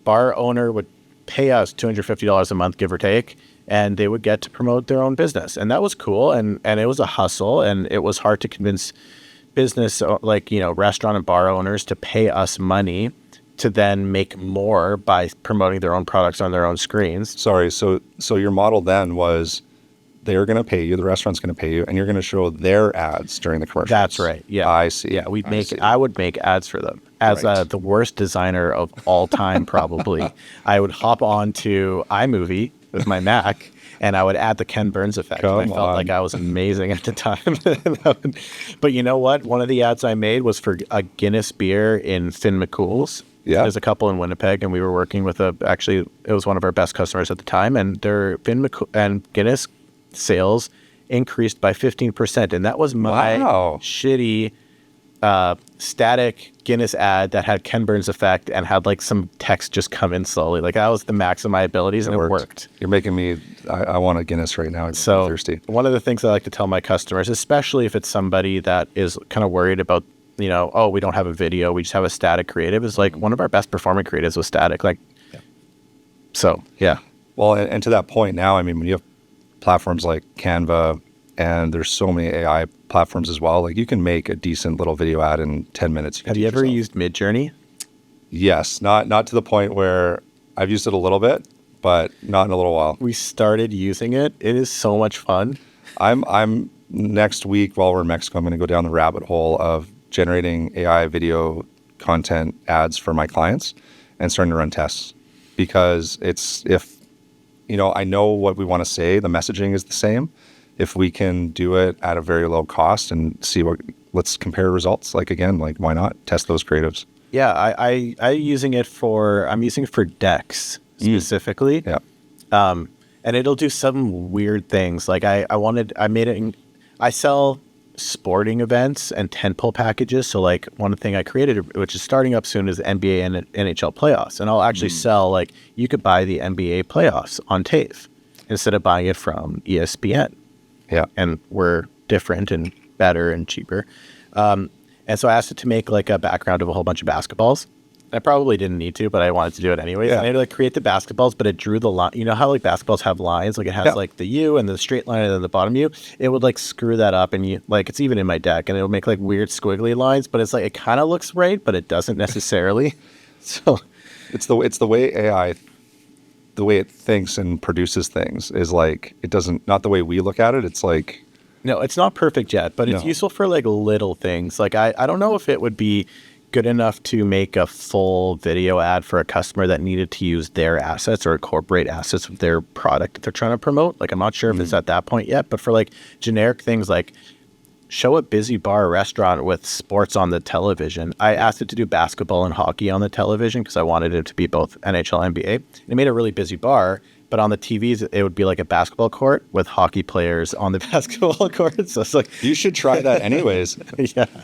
Bar owner would pay us $250 a month, give or take, and they would get to promote their own business. And that was cool. And it was a hustle, and it was hard to convince business, restaurant and bar owners to pay us money to then make more by promoting their own products on their own screens. Sorry. So your model then was, they're going to pay you, the restaurant's going to pay you, and you're going to show their ads during the commercials. That's right. Yeah. I see. Yeah, I would make ads for them. As the worst designer of all time, probably. I would hop on to iMovie with my Mac, and I would add the Ken Burns effect. I felt like I was amazing at the time. But you know what? One of the ads I made was for a Guinness beer in Finn McCool's. Yeah. There's a couple in Winnipeg, and we were working with it was one of our best customers at the time, and their Finn McCool and Guinness sales increased by 15%. And that was my shitty static Guinness ad that had Ken Burns effect and had like some text just come in slowly. Like, that was the max of my abilities, and it worked. You're making me, I want a Guinness right now. I'm thirsty. One of the things I like to tell my customers, especially if it's somebody that is kind of worried about, we don't have a video, we just have a static creative, is like, one of our best performing creatives was static. Like, so yeah. Well, and to that point now, I mean, when you have platforms like Canva, and there's so many AI platforms as well, like, you can make a decent little video ad in 10 minutes. Have you ever used Midjourney? Yes, not to the point where I've used it a little bit, but not in a little while. We started using it. It is so much fun. I'm next week, while we're in Mexico, I'm going to go down the rabbit hole of generating AI video content ads for my clients and starting to run tests, because I know what we want to say, the messaging is the same. If we can do it at a very low cost and let's compare results. Like, again, like, why not test those creatives? Yeah, I'm using it for decks specifically. Yeah. And it'll do some weird things. Like, I sell sporting events and tentpole packages. So, like, one thing I created, which is starting up soon, is NBA and NHL playoffs. And I'll actually sell, like, you could buy the NBA playoffs on TaiV instead of buying it from ESPN. Yeah. And we're different and better and cheaper. And so I asked it to make, like, a background of a whole bunch of basketballs. I probably didn't need to, but I wanted to do it anyways. Yeah. And I had to, like, create the basketballs, but it drew the line. You know how, like, basketballs have lines? Like, it has like the U and the straight line and then the bottom U. It would, like, screw that up, and it's even in my deck, and it'll make, like, weird squiggly lines, but it's like, it kind of looks right, but it doesn't necessarily. So it's the way AI, the way it thinks and produces things is like, it doesn't, not the way we look at it. It's like, no, it's not perfect yet, but it's useful for, like, little things. Like, I don't know if it would be good enough to make a full video ad for a customer that needed to use their assets or incorporate assets of their product that they're trying to promote. Like, I'm not sure if it's at that point yet, but for like generic things like show a busy bar or restaurant with sports on the television. I asked it to do basketball and hockey on the television because I wanted it to be both NHL and NBA. It made a really busy bar, but on the TVs, it would be like a basketball court with hockey players on the basketball court. So it's like, You should try that anyways.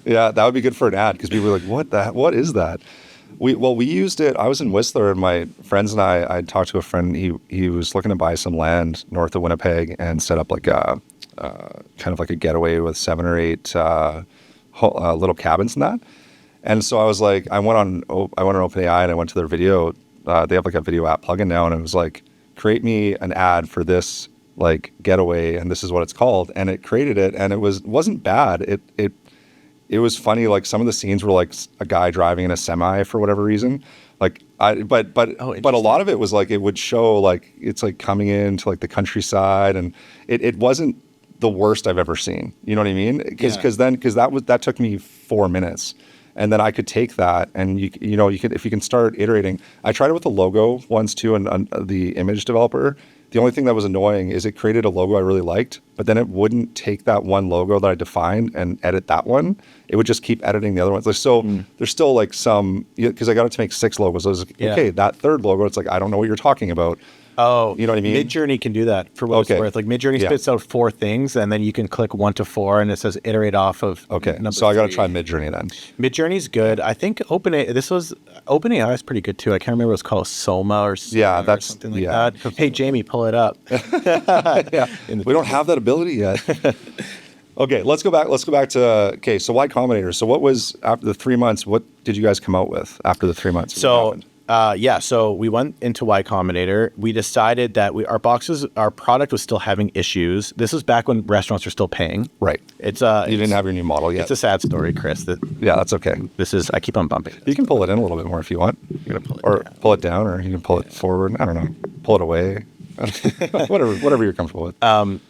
Yeah, that would be good for an ad because people were like, what is that? We used it. I was in Whistler and my friends and I talked to a friend. He was looking to buy some land north of Winnipeg and set up like a kind of like a getaway with 7 or 8 little cabins and that. And so I was like, I went on OpenAI and I went to their video. They have like a video app plugin now, and it was like, create me an ad for this like getaway, and this is what it's called. And it created it, and it wasn't bad. It was funny. Like some of the scenes were like a guy driving in a semi for whatever reason. But a lot of it was like, it would show like it's like coming into like the countryside, and it wasn't the worst I've ever seen. You know what I mean? Because that took me 4 minutes, and then I could take that and you could, if you can start iterating. I tried it with the logo once too, and the image developer. The only thing that was annoying is it created a logo I really liked, but then it wouldn't take that one logo that I defined and edit that one. It would just keep editing the other ones. There's still like some, because I got it to make 6 logos. I was like, okay, that third logo, it's like, I don't know what you're talking about. Oh, you know what I mean? Midjourney can do that for what it's worth. Like Midjourney spits out 4 things, and then you can click 1 to 4, and it says iterate off of. Okay, so I got to try Midjourney then. Midjourney's good. I think OpenAI is pretty good too. I can't remember what it's called, Soma or something like that. Hey Jamie, pull it up. We don't have that ability yet. Okay, let's go back to so why Combinator? So what was, after the 3 months, what did you guys come out with after the 3 months? So we went into Y Combinator. We decided that our product was still having issues. This was back when restaurants were still paying. Right. You didn't have your new model yet. It's a sad story, Chris. Yeah, that's okay. I keep on bumping. You can pull it in a little bit more if you want. Pull it down, or you can pull it forward. I don't know. Pull it away. whatever you're comfortable with.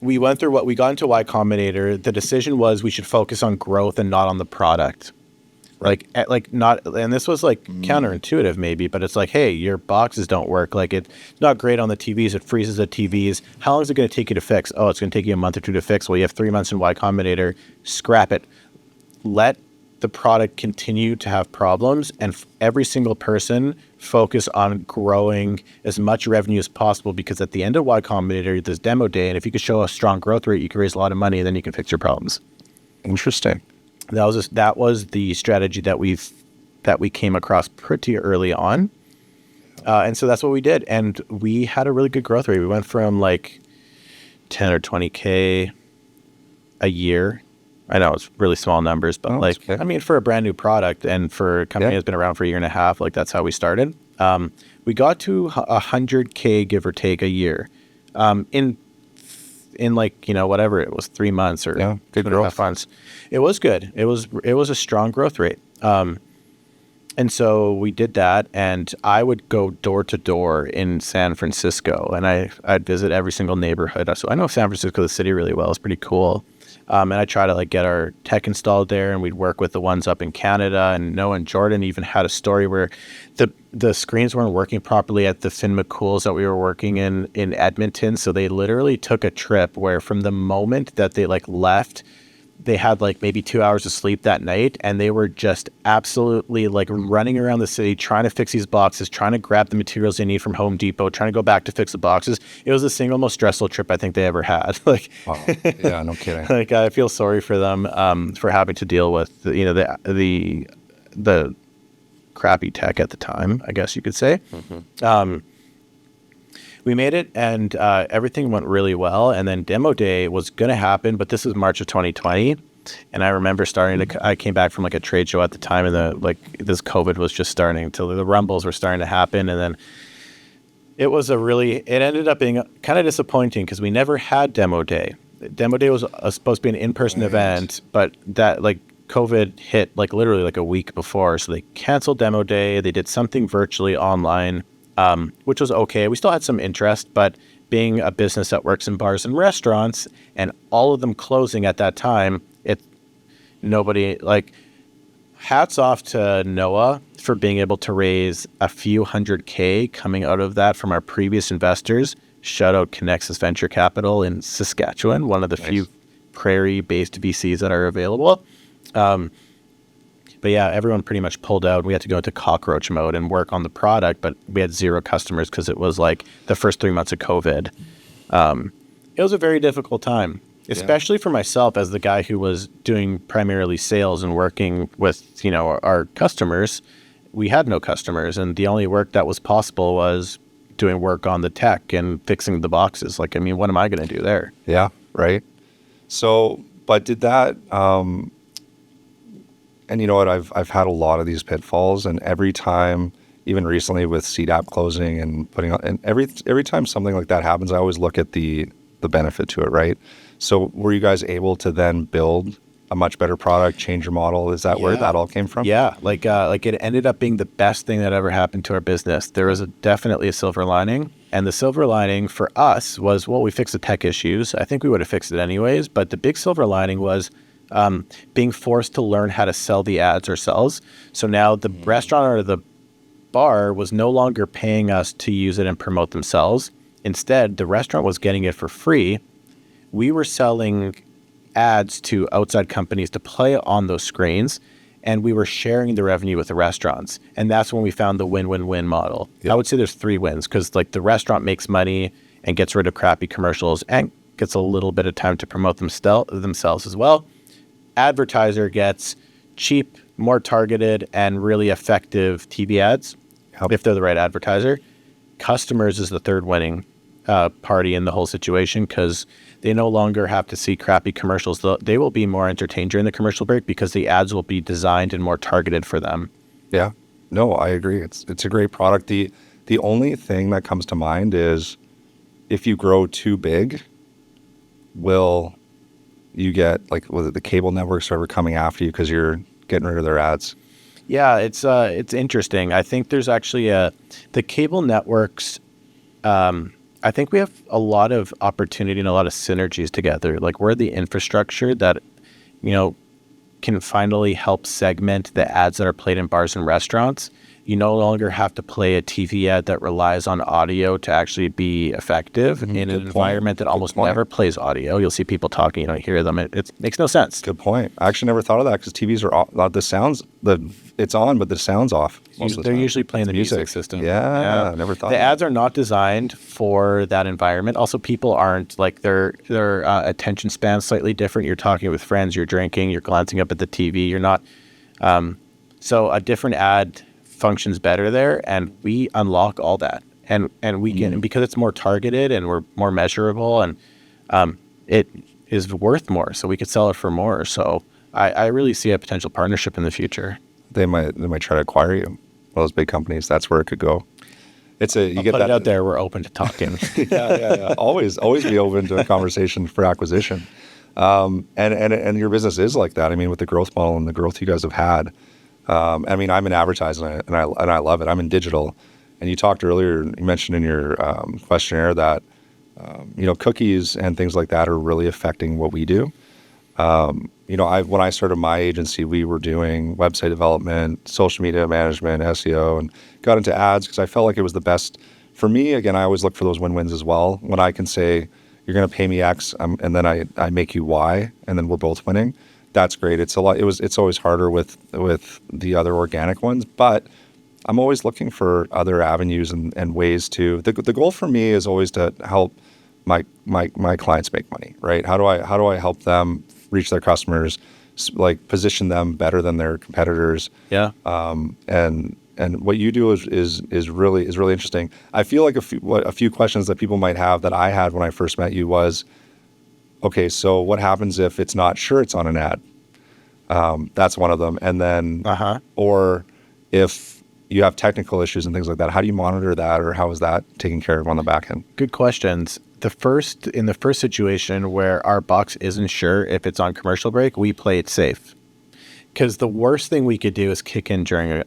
We went through we got into Y Combinator. The decision was we should focus on growth and not on the product. And this was like counterintuitive maybe, but it's like, hey, your boxes don't work. Like, it's not great on the TVs. It freezes the TVs. How long is it going to take you to fix? Oh, it's going to take you a month or 2 to fix. Well, you have 3 months in Y Combinator. Scrap it. Let the product continue to have problems, and every single person focus on growing as much revenue as possible, because at the end of Y Combinator, there's demo day. And if you could show a strong growth rate, you can raise a lot of money, and then you can fix your problems. Interesting. That was the strategy that we came across pretty early on, and so that's what we did, and we had a really good growth rate. We went from like 10 or 20K a year. I know it's really small numbers, but I mean, for a brand new product and for a company that's been around for a year and a half, like that's how we started. We got to 100K give or take a year, in like, whatever it was, 3 months or 2.5 months. It was good. It was a strong growth rate. And so we did that, and I would go door to door in San Francisco, and I'd visit every single neighborhood. So I know San Francisco, the city, really well. It's pretty cool. And I try to like get our tech installed there, and we'd work with the ones up in Canada. And Noah and Jordan even had a story where the screens weren't working properly at the Finn McCool's that we were working in Edmonton. So they literally took a trip where from the moment that they like left, they had like maybe 2 hours of sleep that night, and they were just absolutely like running around the city trying to fix these boxes, trying to grab the materials they need from Home Depot, trying to go back to fix the boxes. It was the single most stressful trip I think they ever had. Like, wow. Yeah, no kidding. Like, I feel sorry for them for having to deal with the crappy tech at the time, I guess you could say. Mm-hmm. We made it, and everything went really well. And then demo day was going to happen, but this is March of 2020. And I remember I came back from like a trade show at the time, and this COVID was just starting to, the rumbles were starting to happen. And then it ended up being kind of disappointing because we never had demo day. Demo day was supposed to be an in-person event, but that like COVID hit like literally like a week before. So they canceled demo day. They did something virtually online. Which was okay. We still had some interest, but being a business that works in bars and restaurants and all of them closing at that time, hats off to Noah for being able to raise a few $100K coming out of that from our previous investors. Shout out Connexus Venture Capital in Saskatchewan, one of the few prairie-based VCs that are available. But yeah, everyone pretty much pulled out. We had to go into cockroach mode and work on the product, but we had 0 customers because it was like the first 3 months of COVID. It was a very difficult time, especially for myself as the guy who was doing primarily sales and working with, our customers. We had no customers, and the only work that was possible was doing work on the tech and fixing the boxes. Like, I mean, what am I going to do there? Yeah, right. So, but did that, and you know what, I've had a lot of these pitfalls, and every time, even recently with CDAP closing and putting on, and every time something like that happens, I always look at the benefit to it, right? So were you guys able to then build a much better product, change your model? Is that where that all came from? Yeah, like it ended up being the best thing that ever happened to our business. There was definitely a silver lining. And the silver lining for us was, well, we fixed the tech issues. I think we would have fixed it anyways. But the big silver lining was being forced to learn how to sell the ads ourselves. So now the restaurant or the bar was no longer paying us to use it and promote themselves. Instead, the restaurant was getting it for free. We were selling ads to outside companies to play on those screens, and we were sharing the revenue with the restaurants. And that's when we found the win-win-win model. Yep. I would say there's 3 wins, because like the restaurant makes money and gets rid of crappy commercials and gets a little bit of time to promote themselves as well. Advertiser gets cheap, more targeted, and really effective TV ads if they're the right advertiser. Customers is the third winning party in the whole situation, because they no longer have to see crappy commercials. They will be more entertained during the commercial break because the ads will be designed and more targeted for them. Yeah, no, I agree. It's a great product. The only thing that comes to mind is if you grow too big, will you get the cable networks are coming after you because you're getting rid of their ads? Yeah, it's interesting. I think there's actually the cable networks. I think we have a lot of opportunity and a lot of synergies together. Like, we're the infrastructure that, can finally help segment the ads that are played in bars and restaurants. You no longer have to play a TV ad that relies on audio to actually be effective in an environment that almost never plays audio. You'll see people talking, you don't hear them. It makes no sense. Good point. I actually never thought of that, because TVs are off, it's on, but the sound's off. They're usually playing the music system. Yeah, I never thought. The ads are not designed for that environment. Also, people aren't like their attention span's slightly different. You're talking with friends, you're drinking, you're glancing up at the TV. You're not. So a different ad functions better there, and we unlock all that, and we can, because it's more targeted and we're more measurable, and it is worth more, so we could sell it for more. So I really see a potential partnership in the future. They might try to acquire you, one of those big companies. That's where it could go. I'll get that out there. We're open to talking. yeah. Always be open to a conversation for acquisition. And your business is like that. I mean, with the growth model and the growth you guys have had. I mean, I'm in advertising, and I love it. I'm in digital. And you talked earlier, you mentioned in your questionnaire that, cookies and things like that are really affecting what we do. When I started my agency, we were doing website development, social media management, SEO, and got into ads because I felt like it was the best. For me, again, I always look for those win-wins as well. When I can say, you're going to pay me X, and then I make you Y, and then we're both winning. That's great. It's always harder with the other organic ones, but I'm always looking for other avenues and ways to. The goal for me is always to help my clients make money, right? How do I help them reach their customers, like position them better than their competitors? Yeah. And what you do is really interesting. I feel like a few questions that people might have that I had when I first met you was, okay, so what happens if it's not sure it's on an ad? That's one of them. And then, or if you have technical issues and things like that, how do you monitor that, or how is that taken care of on the back end? Good questions. In the first situation where our box isn't sure if it's on commercial break, we play it safe. Because the worst thing we could do is kick in during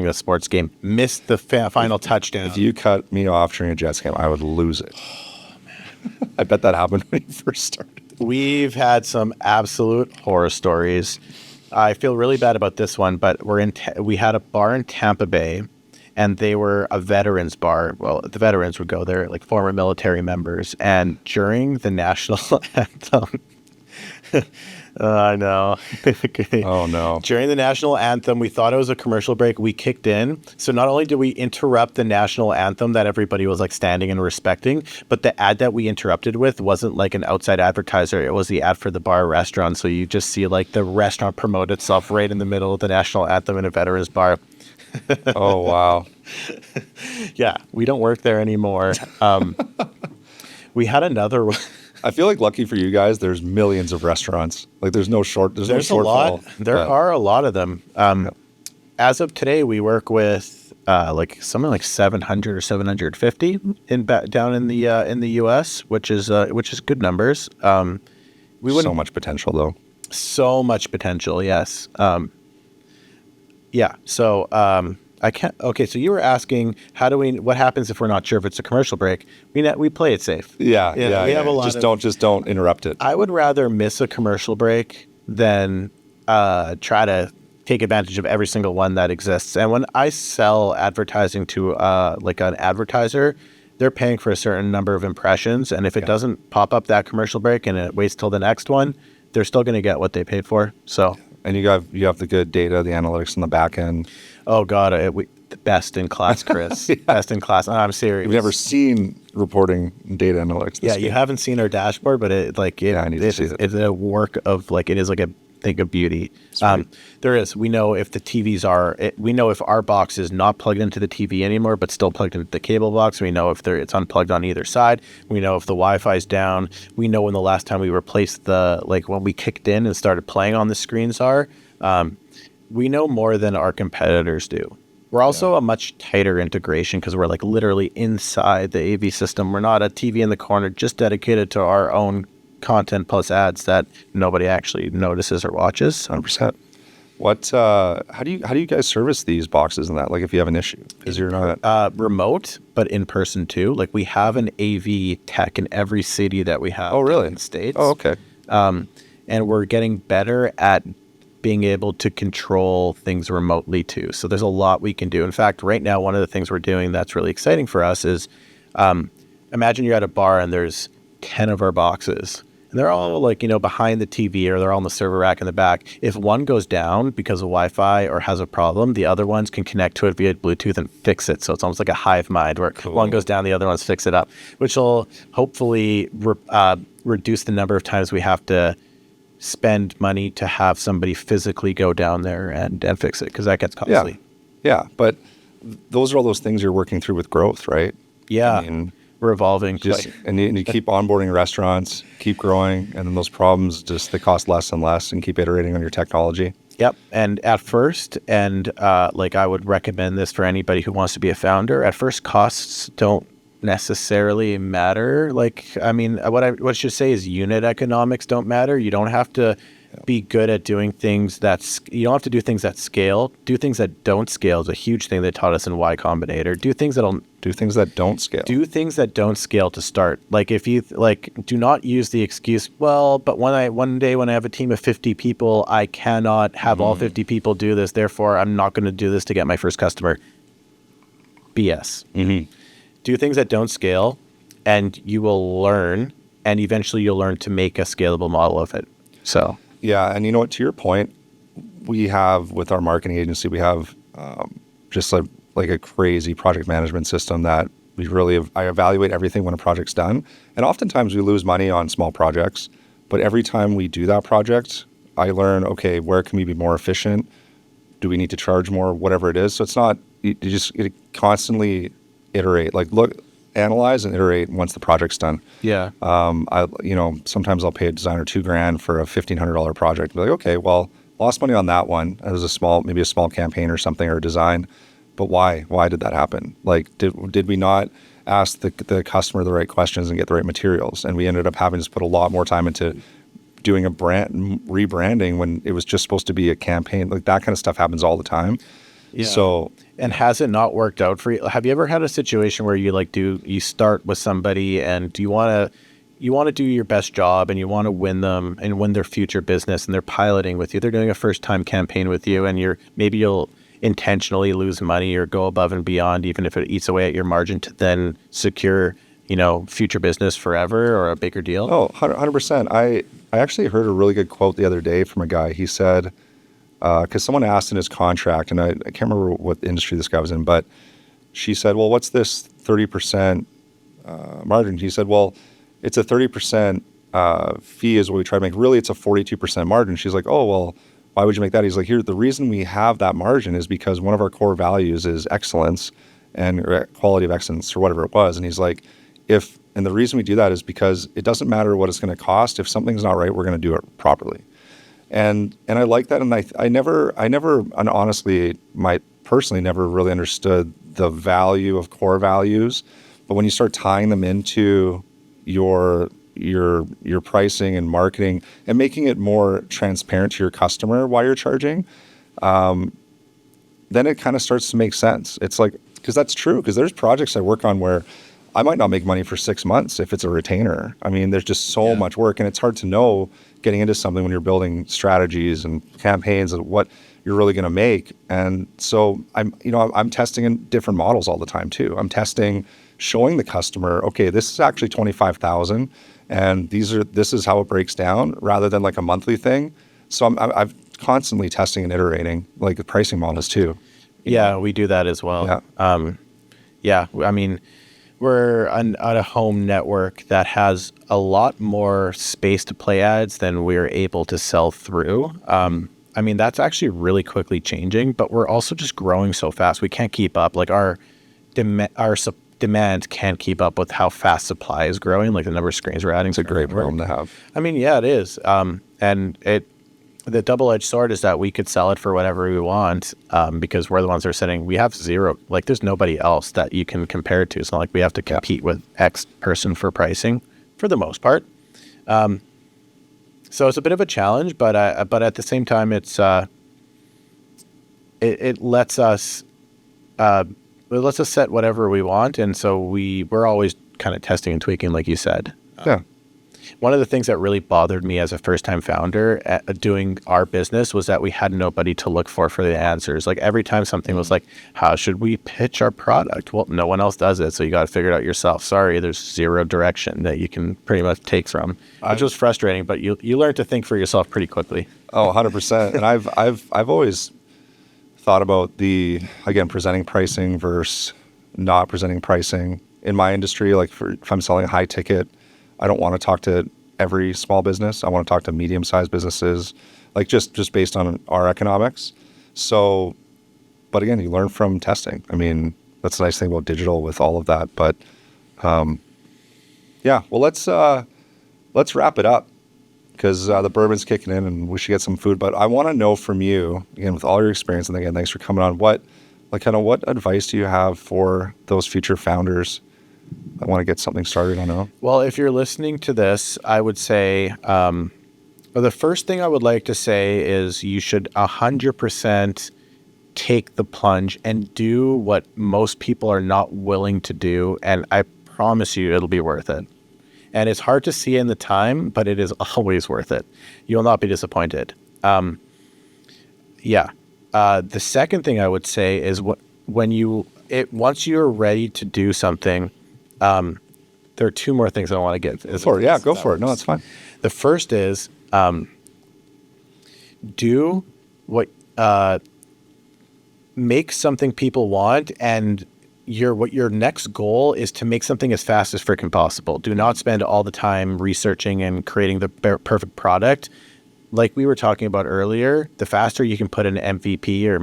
a sports game, miss the final touchdown. If you cut me off during a Jets game, I would lose it. Oh, man. I bet that happened when you first started. We've had some absolute horror stories. I feel really bad about this one, but we had a bar in Tampa Bay, and they were a veterans bar. Well, the veterans would go there, like former military members. And during the national anthem, I know. Okay. Oh no. During the national anthem, we thought it was a commercial break. We kicked in. So not only did we interrupt the national anthem that everybody was like standing and respecting, but the ad that we interrupted with wasn't like an outside advertiser. It was the ad for the bar restaurant. So you just see like the restaurant promote itself right in the middle of the national anthem in a veterans bar. Oh, wow. Yeah, we don't work there anymore. We had another one. I feel like lucky for you guys, there's millions of restaurants. Like there's no There's a shortfall. lot. There are a lot of them. As of today, we work with like something like 700 or 750 down in the U.S., which is good numbers. We wouldn't So much potential though. so much potential. Yes. Yeah. So I can't. Okay. So you were asking, what happens if we're not sure if it's a commercial break? We play it safe. Yeah. We have a lot. Just don't interrupt it. I would rather miss a commercial break than try to take advantage of every single one that exists. And when I sell advertising to like an advertiser, they're paying for a certain number of impressions. And if it doesn't pop up that commercial break and it waits till the next one, they're still going to get what they paid for. So. And you have the good data, the analytics on the back end. Oh God, the best in class, Chris. Best in class. I'm serious. We've never seen reporting data analytics. Yeah, you haven't seen our dashboard, but I need to see it. It's a work of like, it is like a thing of beauty. We know if the TVs we know if our box is not plugged into the TV anymore, but still plugged into the cable box. We know if it's unplugged on either side. We know if the Wi-Fi is down. We know when the last time we replaced when we kicked in and started playing on the screens are. We know more than our competitors do. We're also a much tighter integration because we're like literally inside the AV system. We're not a TV in the corner just dedicated to our own content plus ads that nobody actually notices or watches. 100%. How do you guys service these boxes and that? Like if you have an issue, because you're not remote, but in person too. Like we have an AV tech in every city that we have. Oh, really? In the States. Oh, okay. And we're getting better at being able to control things remotely too. So there's a lot we can do. In fact, right now, one of the things we're doing that's really exciting for us is imagine you're at a bar and there's 10 of our boxes. And they're all like, behind the TV or they're all on the server rack in the back. If one goes down because of Wi-Fi or has a problem, the other ones can connect to it via Bluetooth and fix it. So it's almost like a hive mind where one goes down, the other ones fix it up, which will hopefully reduce the number of times we have to spend money to have somebody physically go down there and fix it, because that gets costly. Yeah, but those are all those things you're working through with growth, right? Yeah. I mean, we're evolving. And you keep onboarding restaurants, keep growing, and then those problems they cost less and less, and keep iterating on your technology. Yep. And at first, I would recommend this for anybody who wants to be a founder, at first costs don't necessarily matter. What I should say is unit economics don't matter. You don't have to be good at doing things you don't have to do things that scale. Do things that don't scale is a huge thing they taught us in Y Combinator. Do things that don't scale. Do things that don't scale to start. Like if you do not use the excuse, well, but one day when I have a team of 50 people, I cannot have all 50 people do this. Therefore, I'm not going to do this to get my first customer. BS. Mm-hmm. Do things that don't scale, and you will learn, and eventually you'll learn to make a scalable model of it. So yeah, and you know what? To your point, we have with our marketing agency, we have just like a crazy project management system that I evaluate everything when a project's done, and oftentimes we lose money on small projects, but every time we do that project, I learn, okay, where can we be more efficient? Do we need to charge more? Whatever it is. So it's not you constantly iterate, analyze and iterate once the project's done. Yeah. Sometimes I'll pay a designer $2,000 for a $1,500 project. Be like, okay, well, lost money on that one. It was maybe a small campaign or something or a design, but why? Why did that happen? Like, did we not ask the customer the right questions and get the right materials? And we ended up having to put a lot more time into doing a rebranding when it was just supposed to be a campaign. Like that kind of stuff happens all the time. Yeah. So, and has it not worked out for you? Have you ever had a situation where you start with somebody and do you want to you want to do your best job and you want to win them and win their future business, and they're piloting with you. They're doing a first time campaign with you, and maybe you'll intentionally lose money or go above and beyond, even if it eats away at your margin, to then secure, future business forever or a bigger deal. Oh, 100%. I actually heard a really good quote the other day from a guy. He said, because someone asked in his contract, and I can't remember what industry this guy was in, but she said, well, what's this 30% margin? He said, well, it's a 30% fee is what we try to make. Really, it's a 42% margin. She's like, oh, well, why would you make that? He's like, here, the reason we have that margin is because one of our core values is excellence and quality of excellence, or whatever it was. And he's like, and the reason we do that is because it doesn't matter what it's going to cost. If something's not right, we're going to do it properly. And I like that. And I never, and honestly, personally never really understood the value of core values. But when you start tying them into your pricing and marketing and making it more transparent to your customer while you're charging, then it kind of starts to make sense. It's like, because that's true, because there's projects I work on where I might not make money for 6 months if it's a retainer. I mean, there's just so much work, and it's hard to know getting into something when you're building strategies and campaigns and what you're really going to make. And so I'm testing in different models all the time too. I'm testing, showing the customer, okay, this is actually 25,000, and this is how it breaks down, rather than like a monthly thing. So I'm constantly testing and iterating, like the pricing models too. Yeah, we do that as well. Yeah. I mean, we're on a home network that has a lot more space to play ads than we're able to sell through. I mean, that's actually really quickly changing, but we're also just growing so fast. We can't keep up. Like our demand can't keep up with how fast supply is growing. Like the number of screens we're adding. It's a great problem to have. I mean, yeah, it is. And the double-edged sword is that we could sell it for whatever we want, because we're the ones that are setting. We have zero. Like, there's nobody else that you can compare it to. It's not like we have to compete with X person for pricing, for the most part. So it's a bit of a challenge, but at the same time, it lets us set whatever we want, and so we're always kind of testing and tweaking, like you said. Yeah. One of the things that really bothered me as a first-time founder at doing our business was that we had nobody to look for the answers. Like every time something was like, how should we pitch our product? Well, no one else does it, so you got to figure it out yourself. Sorry, there's zero direction that you can pretty much take from, which was frustrating, but you learn to think for yourself pretty quickly. Oh, 100%. And I've always thought about presenting pricing versus not presenting pricing in my industry. Like if I'm selling a high ticket, I don't want to talk to every small business. I want to talk to medium-sized businesses, like just based on our economics. So, but again, you learn from testing. I mean, that's the nice thing about digital with all of that. But well, let's wrap it up, because the bourbon's kicking in and we should get some food. But I want to know from you, again, with all your experience, and again, thanks for coming on, what advice do you have for those future founders that want to get something started? I know. Well, if you're listening to this, I would say, the first thing I would like to say is you should 100% take the plunge and do what most people are not willing to do. And I promise you, it'll be worth it. And it's hard to see in the time, but it is always worth it. You'll not be disappointed. The second thing I would say is once you're ready to do something, there are two more things I want to get. Go for it. No, that's fine. The first is do what make something people want, and your next goal is to make something as fast as freaking possible. Do not spend all the time researching and creating the perfect product. Like we were talking about earlier, the faster you can put an MVP or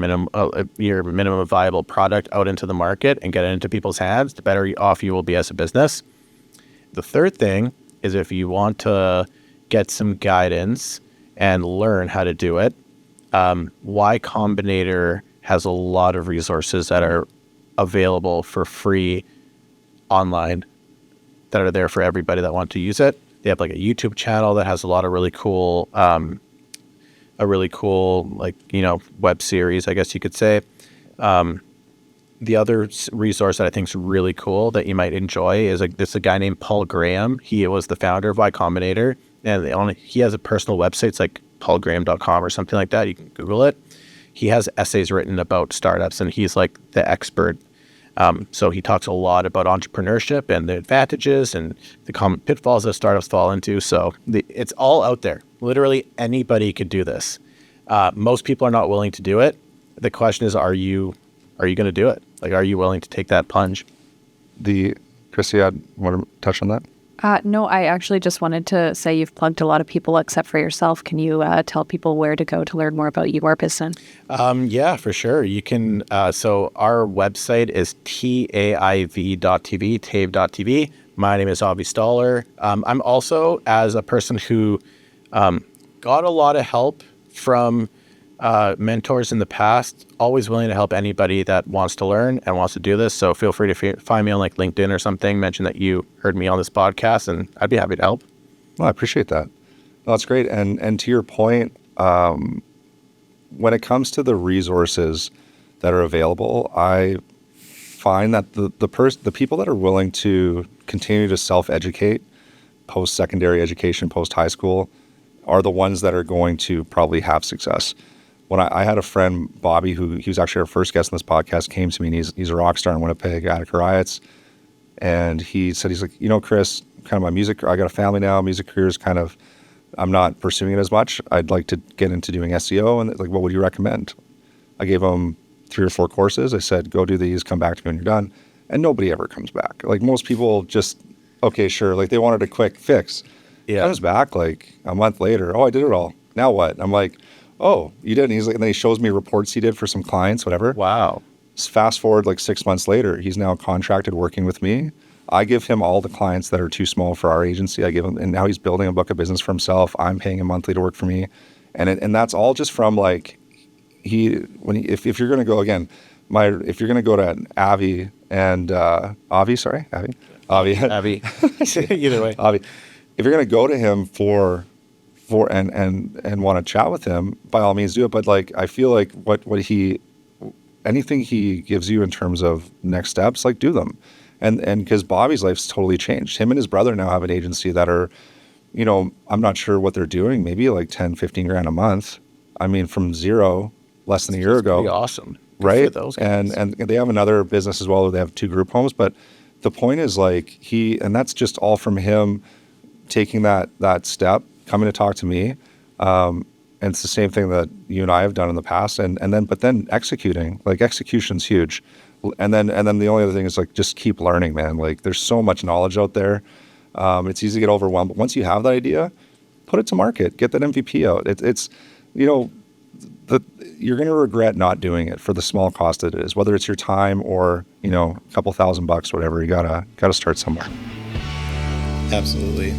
your minimum viable product out into the market and get it into people's hands, the better off you will be as a business. The third thing is, if you want to get some guidance and learn how to do it, Y Combinator has a lot of resources that are available for free online that are there for everybody that want to use it. They have like a YouTube channel that has a lot of really cool, web series, I guess you could say. The other resource that I think is really cool that you might enjoy is this a guy named Paul Graham. He was the founder of Combinator, and he has a personal website. It's like paulgraham.com or something like that. You can Google it. He has essays written about startups, and he's like the expert. So he talks a lot about entrepreneurship and the advantages and the common pitfalls that startups fall into. So it's all out there. Literally anybody could do this. Most people are not willing to do it. The question is, are you going to do it? Like, are you willing to take that plunge? Chris, you want to touch on that? No, I actually just wanted to say you've plugged a lot of people except for yourself. Can you tell people where to go to learn more about your business? Yeah, for sure. You can. So our website is TAIV.tv, TaiV.tv. My name is Avi Stoller. I'm also, as a person who got a lot of help from mentors in the past, always willing to help anybody that wants to learn and wants to do this. So feel free to find me on like LinkedIn or something, mention that you heard me on this podcast, and I'd be happy to help. Well, I appreciate that. No, that's great. And to your point, when it comes to the resources that are available, I find that the people that are willing to continue to self-educate post-secondary education, post-high school, are the ones that are going to probably have success. When I had a friend, Bobby, he was actually our first guest on this podcast, came to me, and he's a rock star in Winnipeg, Attica Riots. And he said, he's like, Chris, kind of my music, I got a family now, music career is kind of, I'm not pursuing it as much. I'd like to get into doing SEO. And like, what would you recommend? I gave him 3 or 4 courses. I said, go do these, come back to me when you're done. And nobody ever comes back. Like most people just, okay, sure. Like they wanted a quick fix. Yeah. Comes back like a month later. Oh, I did it all. Now what? I'm like, oh, you did? And he's like, and then he shows me reports he did for some clients, whatever. Wow. Fast forward like 6 months later, he's now contracted working with me. I give him all the clients that are too small for our agency. I give him, and now he's building a book of business for himself. I'm paying him monthly to work for me. And that's all just from like, if you're going to go again, if you're going to go to Avi and Avi, Either way. Avi, if you're going to go to him for and want to chat with him, by all means do it. But like, I feel like anything he gives you in terms of next steps, like do them. And because Bobby's life's totally changed. Him and his brother now have an agency that are, I'm not sure what they're doing, maybe like 10, 15 grand a month. I mean, from zero less than a year ago. Pretty awesome. Good right? for those guys. And they have another business as well where they have 2 group homes. But the point is like and that's just all from him taking that step, coming to talk to me. And it's the same thing that you and I have done in the past. But then executing, like execution's huge. And then the only other thing is like, just keep learning, man. Like there's so much knowledge out there. It's easy to get overwhelmed, but once you have that idea, put it to market, get that MVP out. You're going to regret not doing it for the small cost that it is, whether it's your time or, a couple $1,000, whatever. You gotta start somewhere. Absolutely.